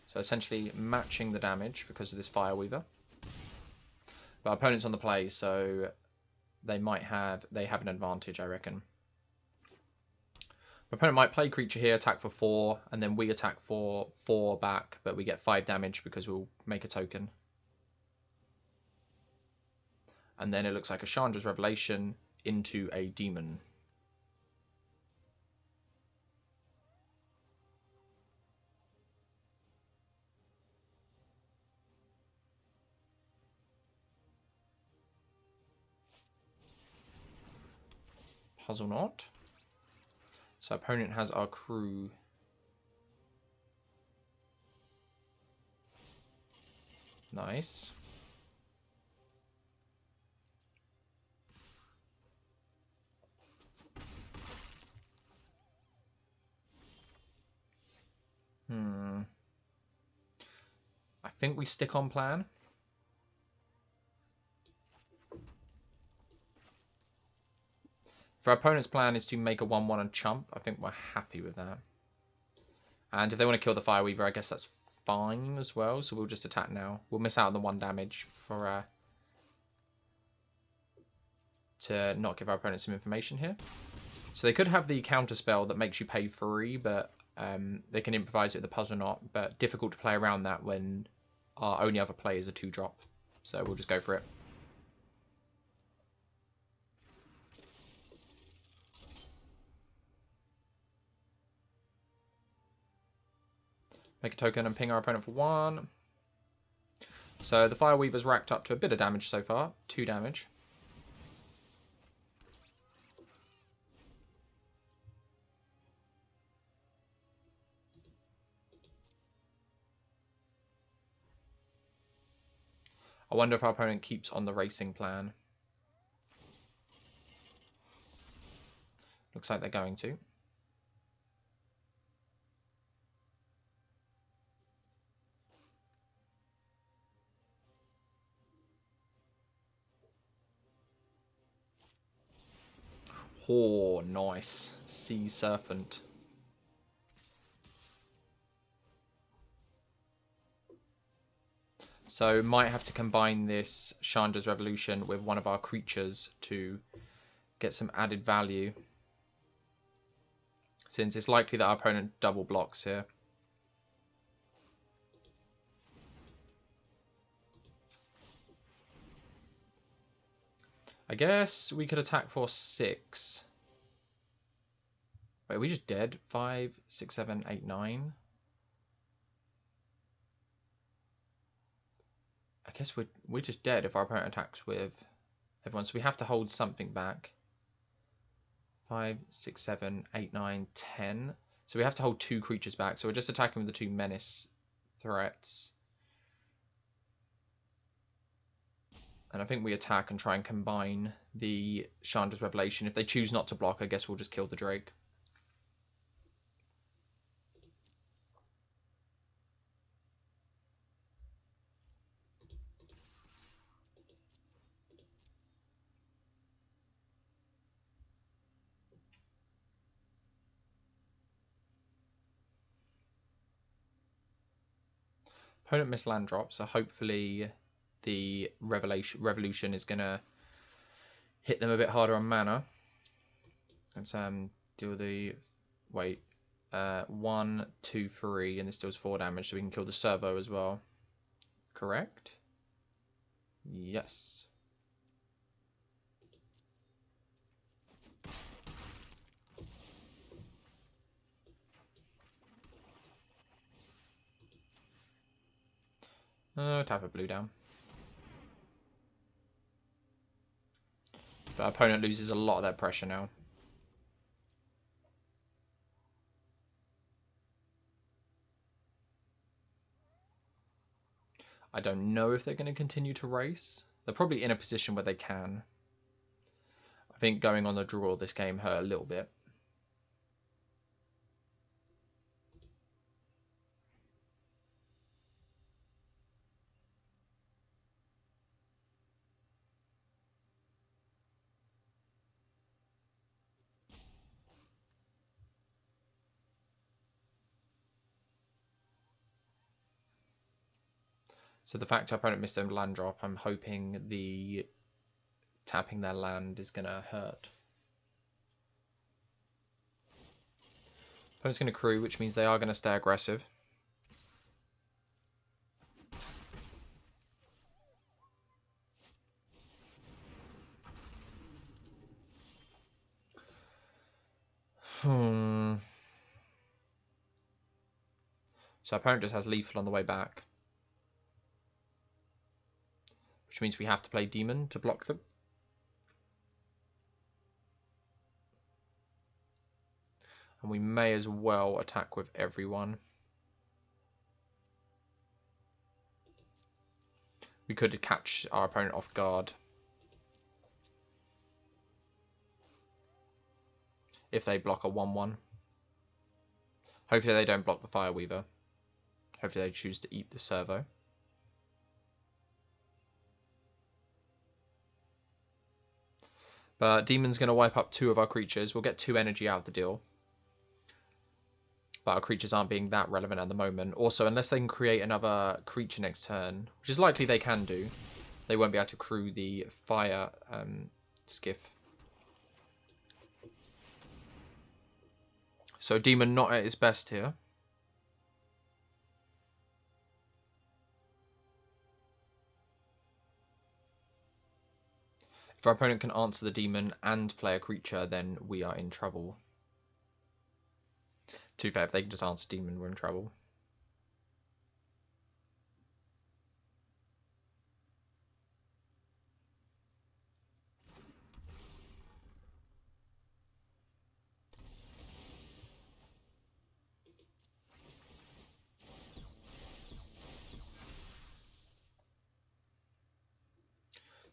So essentially matching the damage because of this Fireweaver. But our opponent's on the play, so they have an advantage, I reckon. My opponent might play creature here, attack for 4, and then we attack for 4 back, but we get 5 damage because we'll make a token. And then it looks like a Chandra's Revelation into a Demon. Puzzle Knot. So opponent has our crew. Nice. I think we stick on plan. If our opponent's plan is to make a 1/1 and chump, I think we're happy with that. And if they want to kill the Fireweaver, I guess that's fine as well. So we'll just attack now. We'll miss out on the 1 damage for to not give our opponent some information here. So they could have the counter spell that makes you pay 3, but they can improvise it with the Puzzle Knot. But difficult to play around that when our only other play is a 2-drop. So we'll just go for it. Make a token and ping our opponent for 1. So the Fireweaver's racked up to a bit of damage so far. 2 damage. I wonder if our opponent keeps on the racing plan. Looks like they're going to. Oh, nice. Sea Serpent. So might have to combine this Chandra's Revolution with one of our creatures to get some added value. Since it's likely that our opponent double blocks here. I guess we could attack for 6. Wait, are we just dead? 5, 6, 7, 8, 9. I guess we're just dead if our opponent attacks with everyone. So we have to hold something back. 5, 6, 7, 8, 9, 10. So we have to hold 2 creatures back. So we're just attacking with the 2 menace threats. And I think we attack and try and combine the Chandra's Revelation. If they choose not to block, I guess we'll just kill the Drake. Opponent missed land drop, so hopefully the Revolution is going to hit them a bit harder on mana. Let's do the... Wait. 1, 2, 3, and this deals 4 damage, so we can kill the servo as well. Correct? Yes. Tap a blue down. But our opponent loses a lot of their pressure now. I don't know if they're going to continue to race. They're probably in a position where they can. I think going on the draw this game hurt a little bit. So the fact our opponent missed a land drop, I'm hoping the tapping their land is going to hurt. Opponent's going to crew, which means they are going to stay aggressive. So our opponent just has lethal on the way back. Which means we have to play Demon to block them. And we may as well attack with everyone. We could catch our opponent off guard. If they block a 1-1. Hopefully they don't block the Fireweaver. Hopefully they choose to eat the servo. But Demon's going to wipe up 2 of our creatures. We'll get 2 energy out of the deal. But our creatures aren't being that relevant at the moment. Also, unless they can create another creature next turn, which is likely they can do, they won't be able to crew the fire skiff. So Demon not at its best here. If our opponent can answer the Demon and play a creature, then we are in trouble. To be fair, if they can just answer Demon, we're in trouble.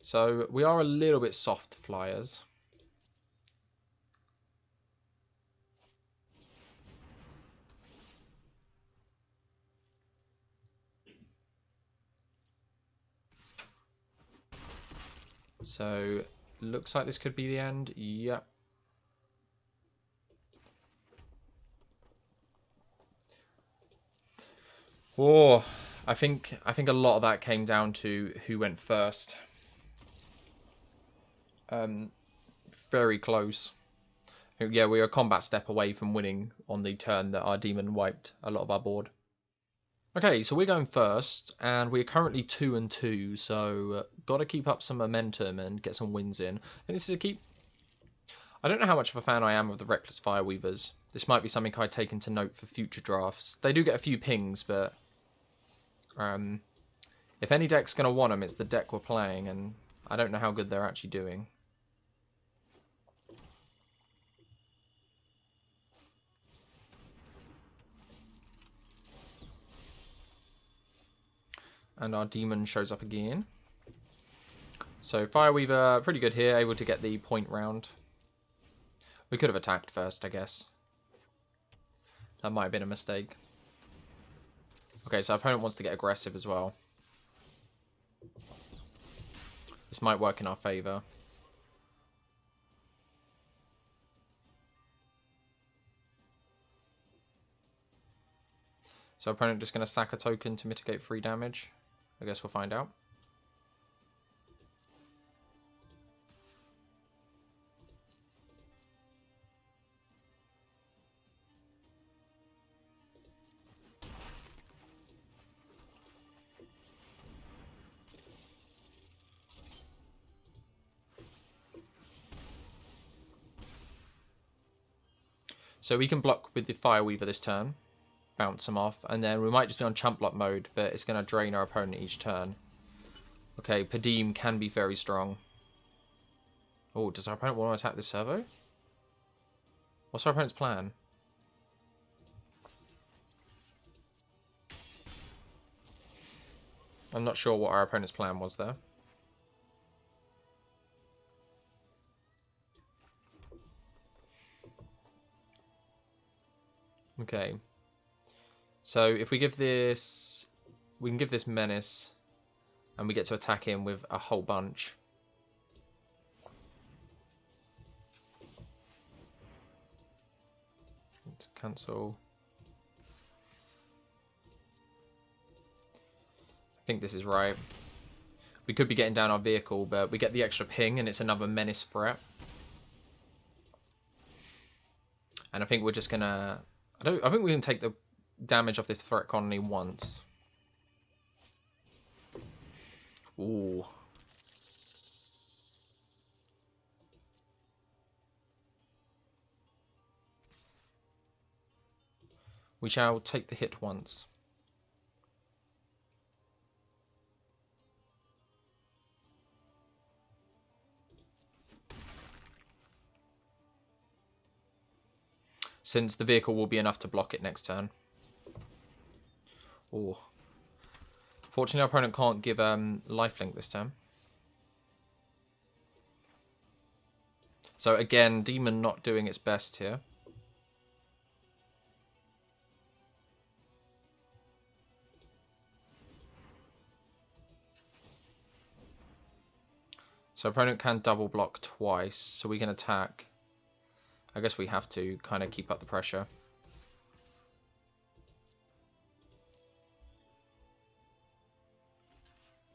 So we are a little bit soft flyers. So looks like this could be the end. Yep. Oh, I think a lot of that came down to who went first. Very close. Yeah, we were a combat step away from winning on the turn that our demon wiped a lot of our board. Okay, so we're going first, and we're currently 2-2, so got to keep up some momentum and get some wins in. And this is a keep. I don't know how much of a fan I am of the Reckless Fireweavers. This might be something I take into note for future drafts. They do get a few pings, but if any deck's going to want them, it's the deck we're playing, and I don't know how good they're actually doing. And our demon shows up again. So Fireweaver, pretty good here, able to get the point round. We could have attacked first, I guess. That might have been a mistake. Okay, so our opponent wants to get aggressive as well. This might work in our favour. So our opponent just going to sack a token to mitigate 3 damage. I guess we'll find out. So we can block with the Fireweaver this turn, bounce them off, and then we might just be on chump block mode, but it's going to drain our opponent each turn. Okay, Padim can be very strong. Oh, does our opponent want to attack this servo? What's our opponent's plan? I'm not sure what our opponent's plan was there. Okay. So if we give this... We can give this Menace, and we get to attack him with a whole bunch. Let's cancel. I think this is right. We could be getting down our vehicle, but we get the extra ping, and it's another Menace threat. And I think we're just gonna... I think we can take the damage off this threat colony once. Ooh. We shall take the hit once. Since the vehicle will be enough to block it next turn. Oh. Fortunately, our opponent can't give lifelink this turn. So again, Demon not doing its best here. So opponent can double block twice, so we can attack. I guess we have to kind of keep up the pressure.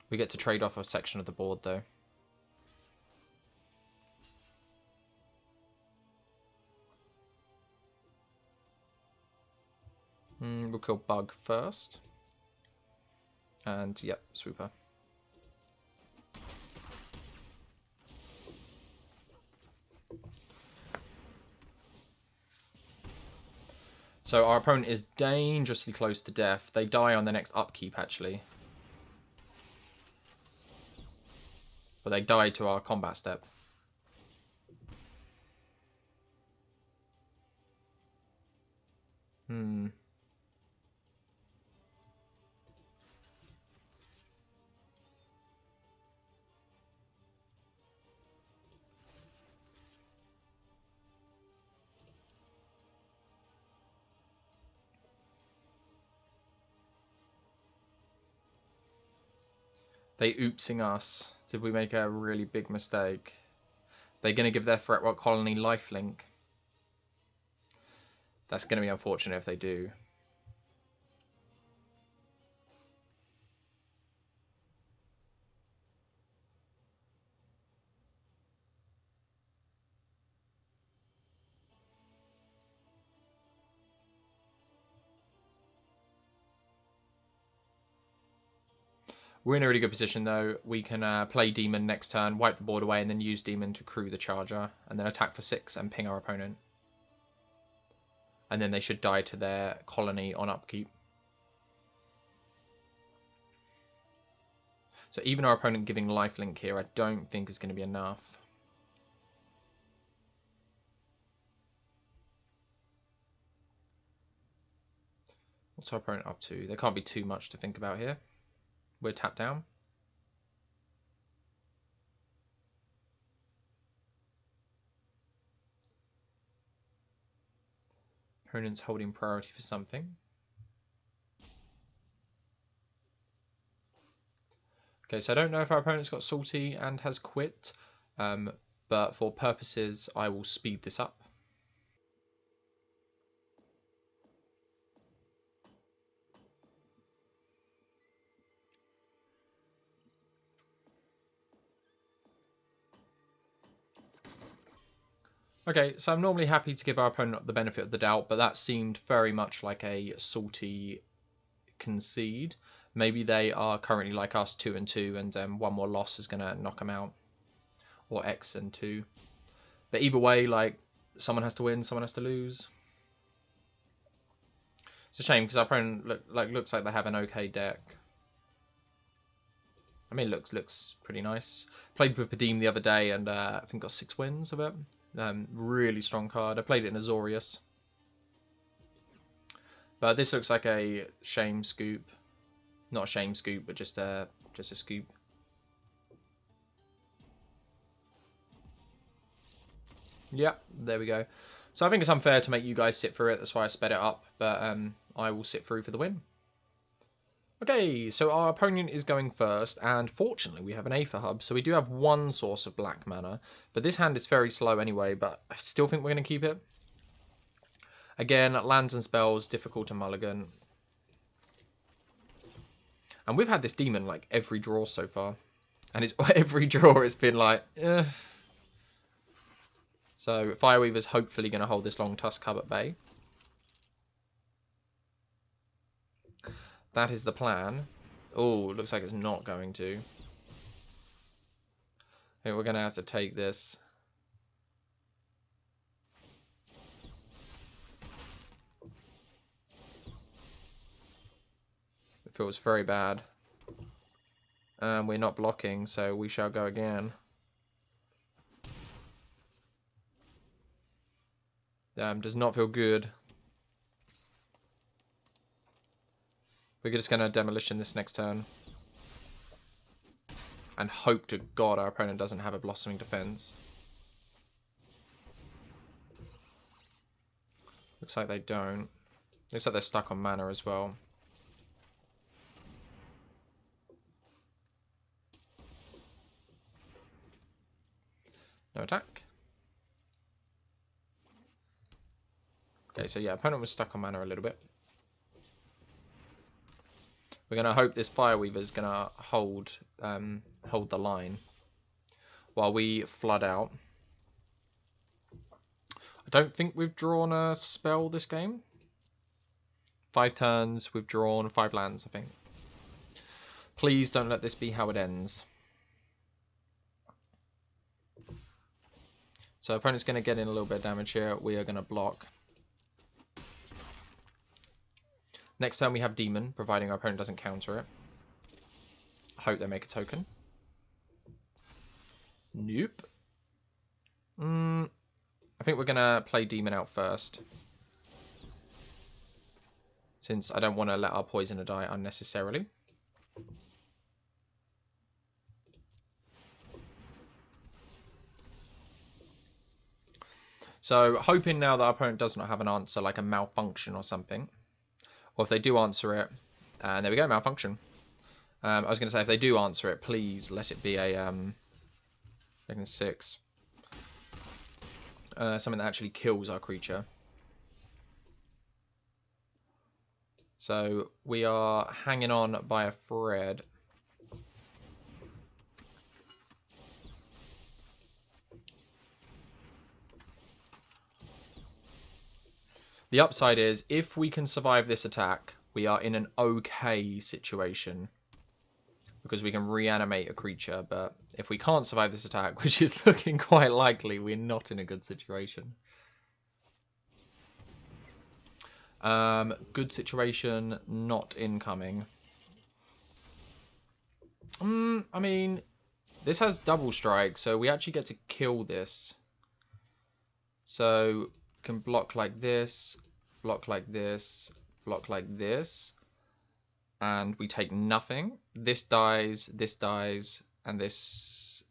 We get to trade off a section of the board though. We'll kill Bug first. And yep, Swooper. So our opponent is dangerously close to death. They die on the next upkeep actually. But they die to our combat step. They oopsing us. Did we make a really big mistake? They're going to give their threat rock colony lifelink. That's going to be unfortunate if they do. We're in a really good position though. We can play Demon next turn, wipe the board away, and then use Demon to crew the Charger, and then attack for 6 and ping our opponent. And then they should die to their colony on upkeep. So even our opponent giving lifelink here, I don't think is going to be enough. What's our opponent up to? There can't be too much to think about here. We're tapped down. Opponent's holding priority for something. Okay, so I don't know if our opponent's got salty and has quit, but for purposes, I will speed this up. Okay, so I'm normally happy to give our opponent the benefit of the doubt, but that seemed very much like a salty concede. Maybe they are currently like us 2-2, and one more loss is going to knock them out, or X and 2. But either way, like, someone has to win, someone has to lose. It's a shame because our opponent looks like they have an okay deck. I mean, looks pretty nice. Played with Padim the other day, and I think got 6 wins of it. Really strong card. I played it in Azorius. But this looks like a shame scoop. Not a shame scoop, but just a scoop. Yeah, there we go. So I think it's unfair to make you guys sit through it. That's why I sped it up. But I will sit through for the win. Okay, so our opponent is going first, and fortunately we have an Aether Hub, so we do have one source of black mana, but this hand is very slow anyway, but I still think we're going to keep it. Again, lands and spells, difficult to mulligan. And we've had this demon like every draw so far, and it's every draw it's been like, eh. So Fireweaver's hopefully going to hold this Long Tusk Hub at bay. That is the plan. Oh, looks like it's not going to. I think we're going to have to take this. It feels very bad. We're not blocking, so we shall go again. Does not feel good. We're just going to demolition this next turn. And hope to God our opponent doesn't have a Blossoming Defense. Looks like they don't. Looks like they're stuck on mana as well. No attack. Okay, so yeah, opponent was stuck on mana a little bit. We're going to hope this Fireweaver is going to hold the line while we flood out. I don't think we've drawn a spell this game. 5 turns, we've drawn 5 lands, I think. Please don't let this be how it ends. So opponent's going to get in a little bit of damage here. We are going to block. Next turn we have Demon, providing our opponent doesn't counter it. I hope they make a token. Nope. I think we're going to play Demon out first. Since I don't want to let our Poisoner die unnecessarily. So, hoping now that our opponent does not have an answer, like a malfunction or something. Or if they do answer it, and there we go, malfunction. I was going to say, if they do answer it, please let it be a 6. Something that actually kills our creature. So we are hanging on by a thread. The upside is, if we can survive this attack, we are in an okay situation. Because we can reanimate a creature, but if we can't survive this attack, which is looking quite likely, we're not in a good situation. Good situation, not incoming. I mean, this has double strike, so we actually get to kill this. So, we can block like this, block like this, block like this. And we take nothing. This dies, and this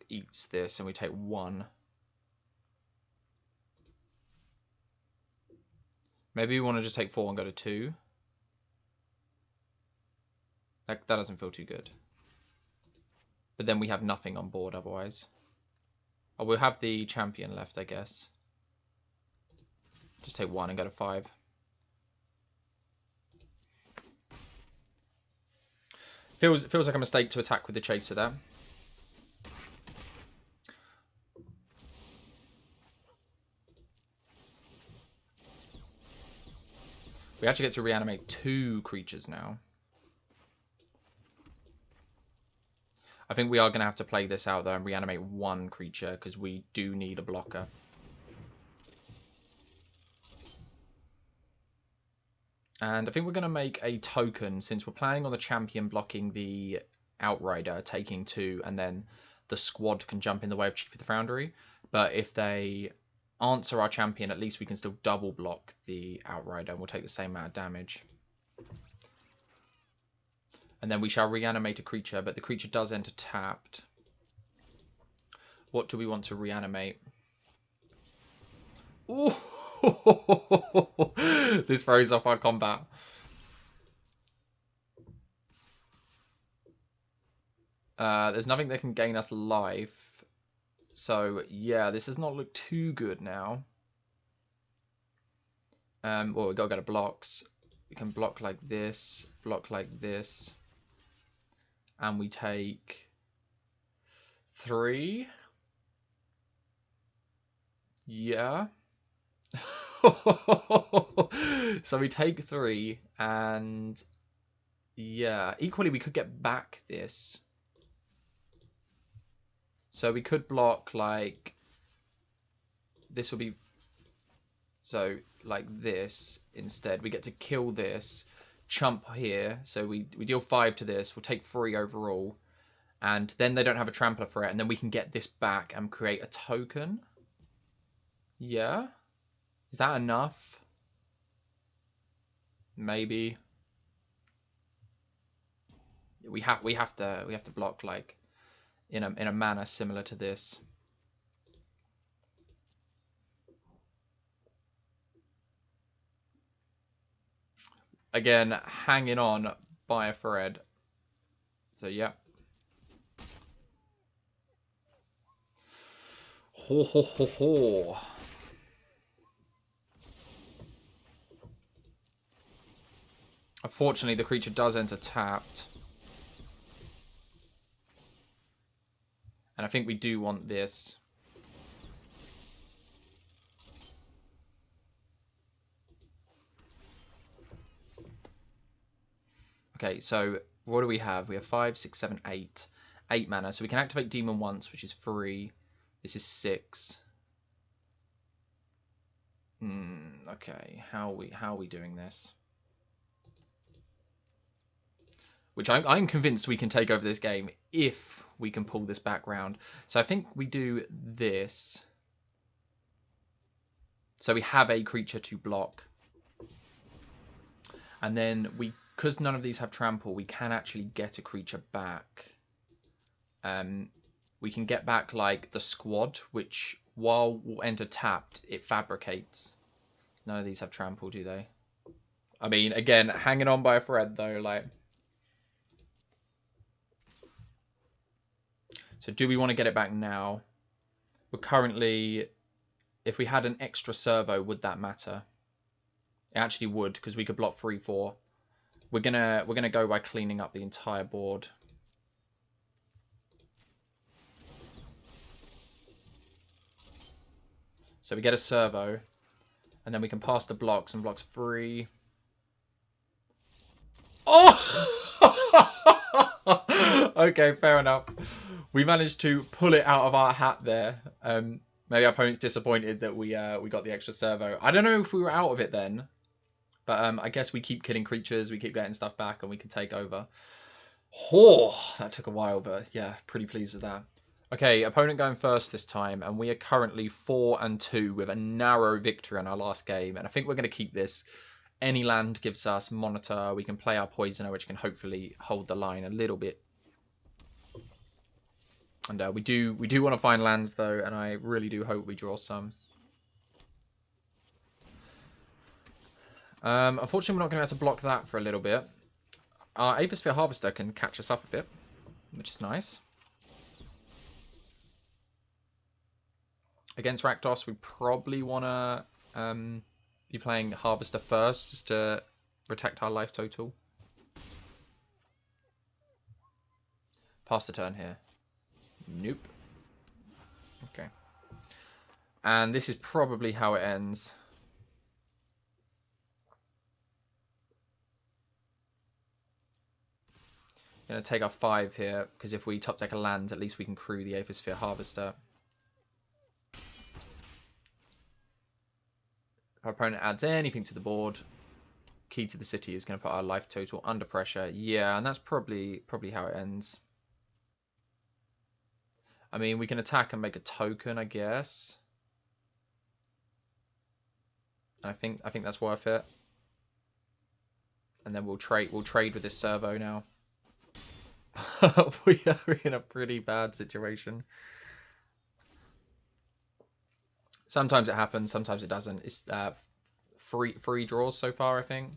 eats this, and we take 1. Maybe we want to just take 4 and go to 2. That doesn't feel too good. But then we have nothing on board otherwise. Oh, we'll have the champion left, I guess. Just take 1 and go to 5. Feels like a mistake to attack with the chaser there. We actually get to reanimate 2 creatures now. I think we are going to have to play this out though and reanimate 1 creature because we do need a blocker. And I think we're going to make a token, since we're planning on the champion blocking the Outrider, taking 2, and then the squad can jump in the way of Chief of the Foundry. But if they answer our champion, at least we can still double block the Outrider, and we'll take the same amount of damage. And then we shall reanimate a creature, but the creature does enter tapped. What do we want to reanimate? Ooh! This throws off our combat. There's nothing that can gain us life. So, yeah, this does not look too good now. Well, we've got to go to blocks. We can block like this, and we take 3. Yeah. So we take 3, and yeah, equally we could get back this. So we could block like this will be, so like this instead. We get to kill this, chump here, so we deal 5 to this, we'll take 3 overall, and then they don't have a trampler for it, and then we can get this back and create a token. Yeah. Is that enough? Maybe. We have to block like in a manner similar to this. Again, hanging on by a thread. So yeah. Ho ho ho ho. Unfortunately, the creature does enter tapped. And I think we do want this. Okay, so what do we have? We have 5, 6, 7, 8. 8 mana. So we can activate Demon once, which is 3. This is 6. Okay, how are we doing this? Which I'm convinced we can take over this game if we can pull this back round. So I think we do this. So we have a creature to block. And then because none of these have trample, we can actually get a creature back. We can get back like the squad, which while we'll enter tapped, it fabricates. None of these have trample, do they? I mean, again, hanging on by a thread though, like. So do we want to get it back now? We're currently, if we had an extra servo, would that matter? It actually would, because we could block 3-4. We're gonna go by cleaning up the entire board. So we get a servo, and then we can pass the blocks, and blocks 3. Oh! Okay, fair enough. We managed to pull it out of our hat there. Maybe our opponent's disappointed that we got the extra servo. I don't know if we were out of it then, but I guess we keep killing creatures, we keep getting stuff back, and we can take over. Oh, that took a while, but yeah, pretty pleased with that. Okay, opponent going first this time, and we are currently 4-2 with a narrow victory in our last game, and I think we're going to keep this. Any land gives us monitor. We can play our poisoner, which can hopefully hold the line a little bit. And we do want to find lands though, and I really do hope we draw some. Unfortunately, we're not going to be able to block that for a little bit. Our Aethersphere Harvester can catch us up a bit, which is nice. Against Rakdos, we probably want to be playing Harvester first, just to protect our life total. Pass the turn here. Nope. Okay. And this is probably how it ends. Going to take our 5 here, because if we top deck a land, at least we can crew the Aethersphere Harvester. If our opponent adds anything to the board, Key to the City is going to put our life total under pressure. Yeah, and that's probably how it ends. I mean, we can attack and make a token, I guess. I think that's worth it. And then we'll trade with this servo now. We are in a pretty bad situation. Sometimes it happens, sometimes it doesn't. It's three draws so far, I think.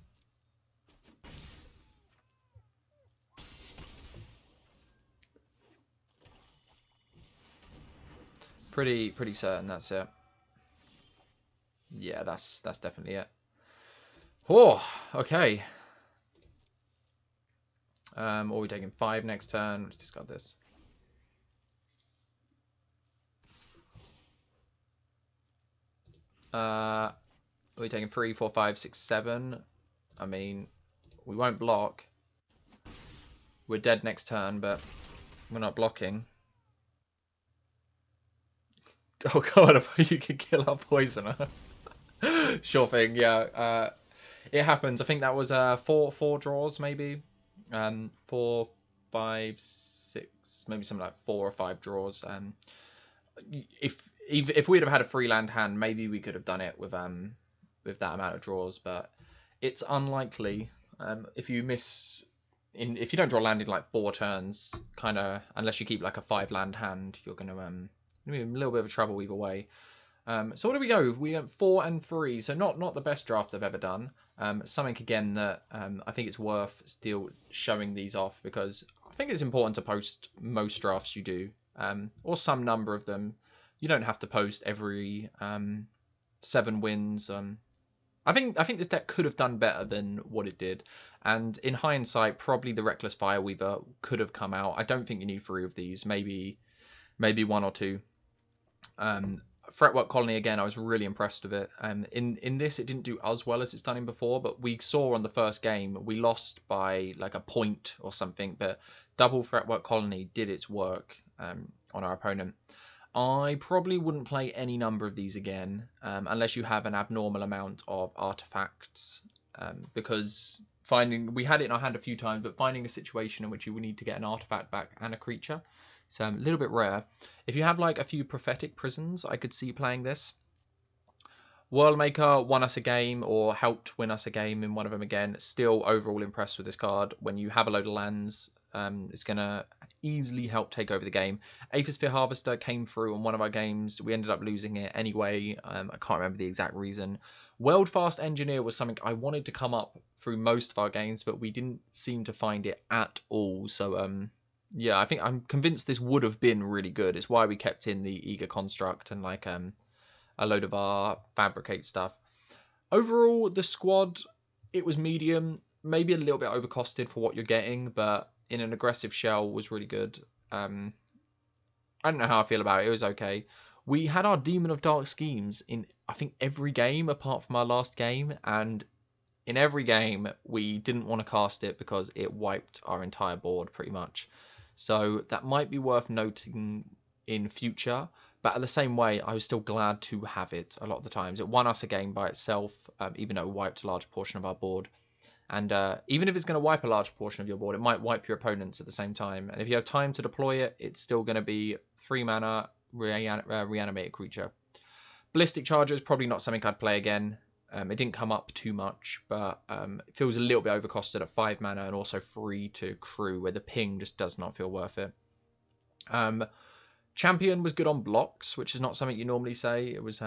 Pretty certain that's it. Yeah, that's definitely it. Oh, okay. Are we taking 5 next turn? Let's discard this. Are we taking 3, 4, 5, 6, 7? I mean, we won't block. We're dead next turn, but we're not blocking. Oh god, you can kill our poisoner. Sure thing, yeah. It happens. I think that was 4 draws, maybe. 4, 5, 6, maybe something like 4 or 5 draws. If we'd have had a free land hand, maybe we could have done it with that amount of draws, but it's unlikely. If you don't draw land in like 4 turns, kind of, unless you keep like a 5 land hand, you're gonna be in a little bit of trouble either way. So what do we go? We have 4-3, so not the best draft I've ever done. Something again that I think it's worth still showing these off, because I think it's important to post most drafts you do, or some number of them. You don't have to post every 7 wins. I think this deck could have done better than what it did, and in hindsight, probably the Reckless Fireweaver could have come out. I don't think you need 3 of these, maybe 1 or 2. Fretwork Colony, again, I was really impressed with it. In this, it didn't do as well as it's done in before, but we saw on the first game, we lost by like a point or something, but double Fretwork Colony did its work on our opponent. I probably wouldn't play any number of these again, unless you have an abnormal amount of artifacts, because we had it in our hand a few times, but finding a situation in which you would need to get an artifact back and a creature, it's a little bit rare. If you have like a few Prophetic Prisons, I could see playing this. Worldmaker won us a game, or helped win us a game in one of them again. Still overall impressed with this card. When you have a load of lands, it's going to easily help take over the game. Aethersphere Harvester came through on one of our games. We ended up losing it anyway. I can't remember the exact reason. Weldfast Engineer was something I wanted to come up through most of our games, but we didn't seem to find it at all. So Yeah, I think I'm convinced this would have been really good. It's why we kept in the eager construct and like a load of our fabricate stuff. Overall, the squad, it was medium, maybe a little bit overcosted for what you're getting, but in an aggressive shell was really good. I don't know how I feel about it. It was okay. We had our Demon of Dark Schemes in, I think, every game apart from our last game, and in every game we didn't want to cast it because it wiped our entire board pretty much. So that might be worth noting in future. But at the same way, I was still glad to have it a lot of the times. It won us a game by itself, even though it wiped a large portion of our board. And even if it's going to wipe a large portion of your board, it might wipe your opponents at the same time. And if you have time to deploy it, it's still going to be 3 mana reanimated creature. Ballistic Charger is probably not something I'd play again. It didn't come up too much, but it feels a little bit overcosted at 5 mana and also free to crew, where the ping just does not feel worth it. Champion was good on blocks, which is not something you normally say. It was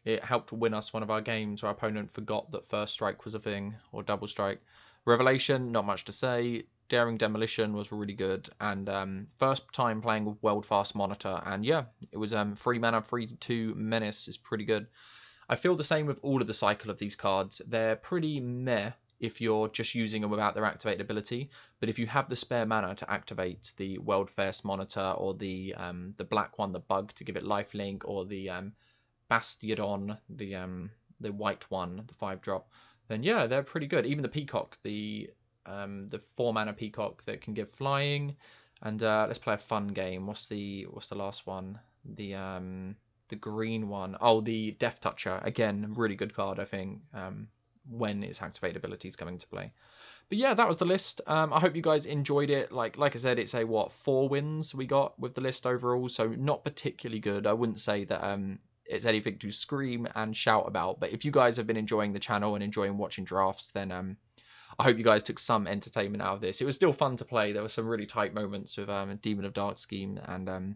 it helped win us one of our games where our opponent forgot that first strike was a thing, or double strike. Revelation, not much to say. Daring Demolition was really good, and first time playing with World Fast Monitor, and yeah, it was 3 mana, 3/2 Menace is pretty good. I feel the same with all of the cycle of these cards. They're pretty meh if you're just using them without their activated ability, but if you have the spare mana to activate the World Fast Monitor, or the black one, the bug, to give it lifelink, or the Bastiodon, the white one, the 5-drop, then yeah, they're pretty good. Even the Peacock, the 4 mana Peacock that can give flying. And let's play a fun game. What's the last one? The green one. Oh, the Death Toucher. Again, really good card, I think, when its activated ability is coming into play. But yeah, that was the list. I hope you guys enjoyed it. Like I said, it's 4 wins we got with the list overall, so not particularly good. I wouldn't say that it's anything to scream and shout about. But if you guys have been enjoying the channel and enjoying watching drafts, then I hope you guys took some entertainment out of this. It was still fun to play. There were some really tight moments with Demon of Dark Scheme, and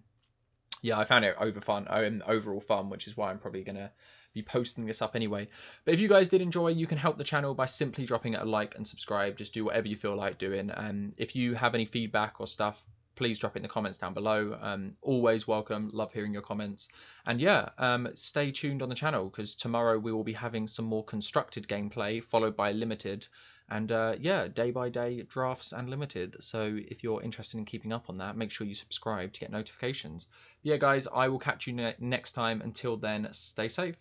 yeah, I found it overall fun, which is why I'm probably going to be posting this up anyway. But if you guys did enjoy, you can help the channel by simply dropping a like and subscribe. Just do whatever you feel like doing. And if you have any feedback or stuff, please drop it in the comments down below. Always welcome. Love hearing your comments. And yeah, stay tuned on the channel, because tomorrow we will be having some more constructed gameplay, followed by limited. And yeah, day by day drafts and limited. So if you're interested in keeping up on that, make sure you subscribe to get notifications. Yeah, guys, I will catch you next time. Until then, stay safe.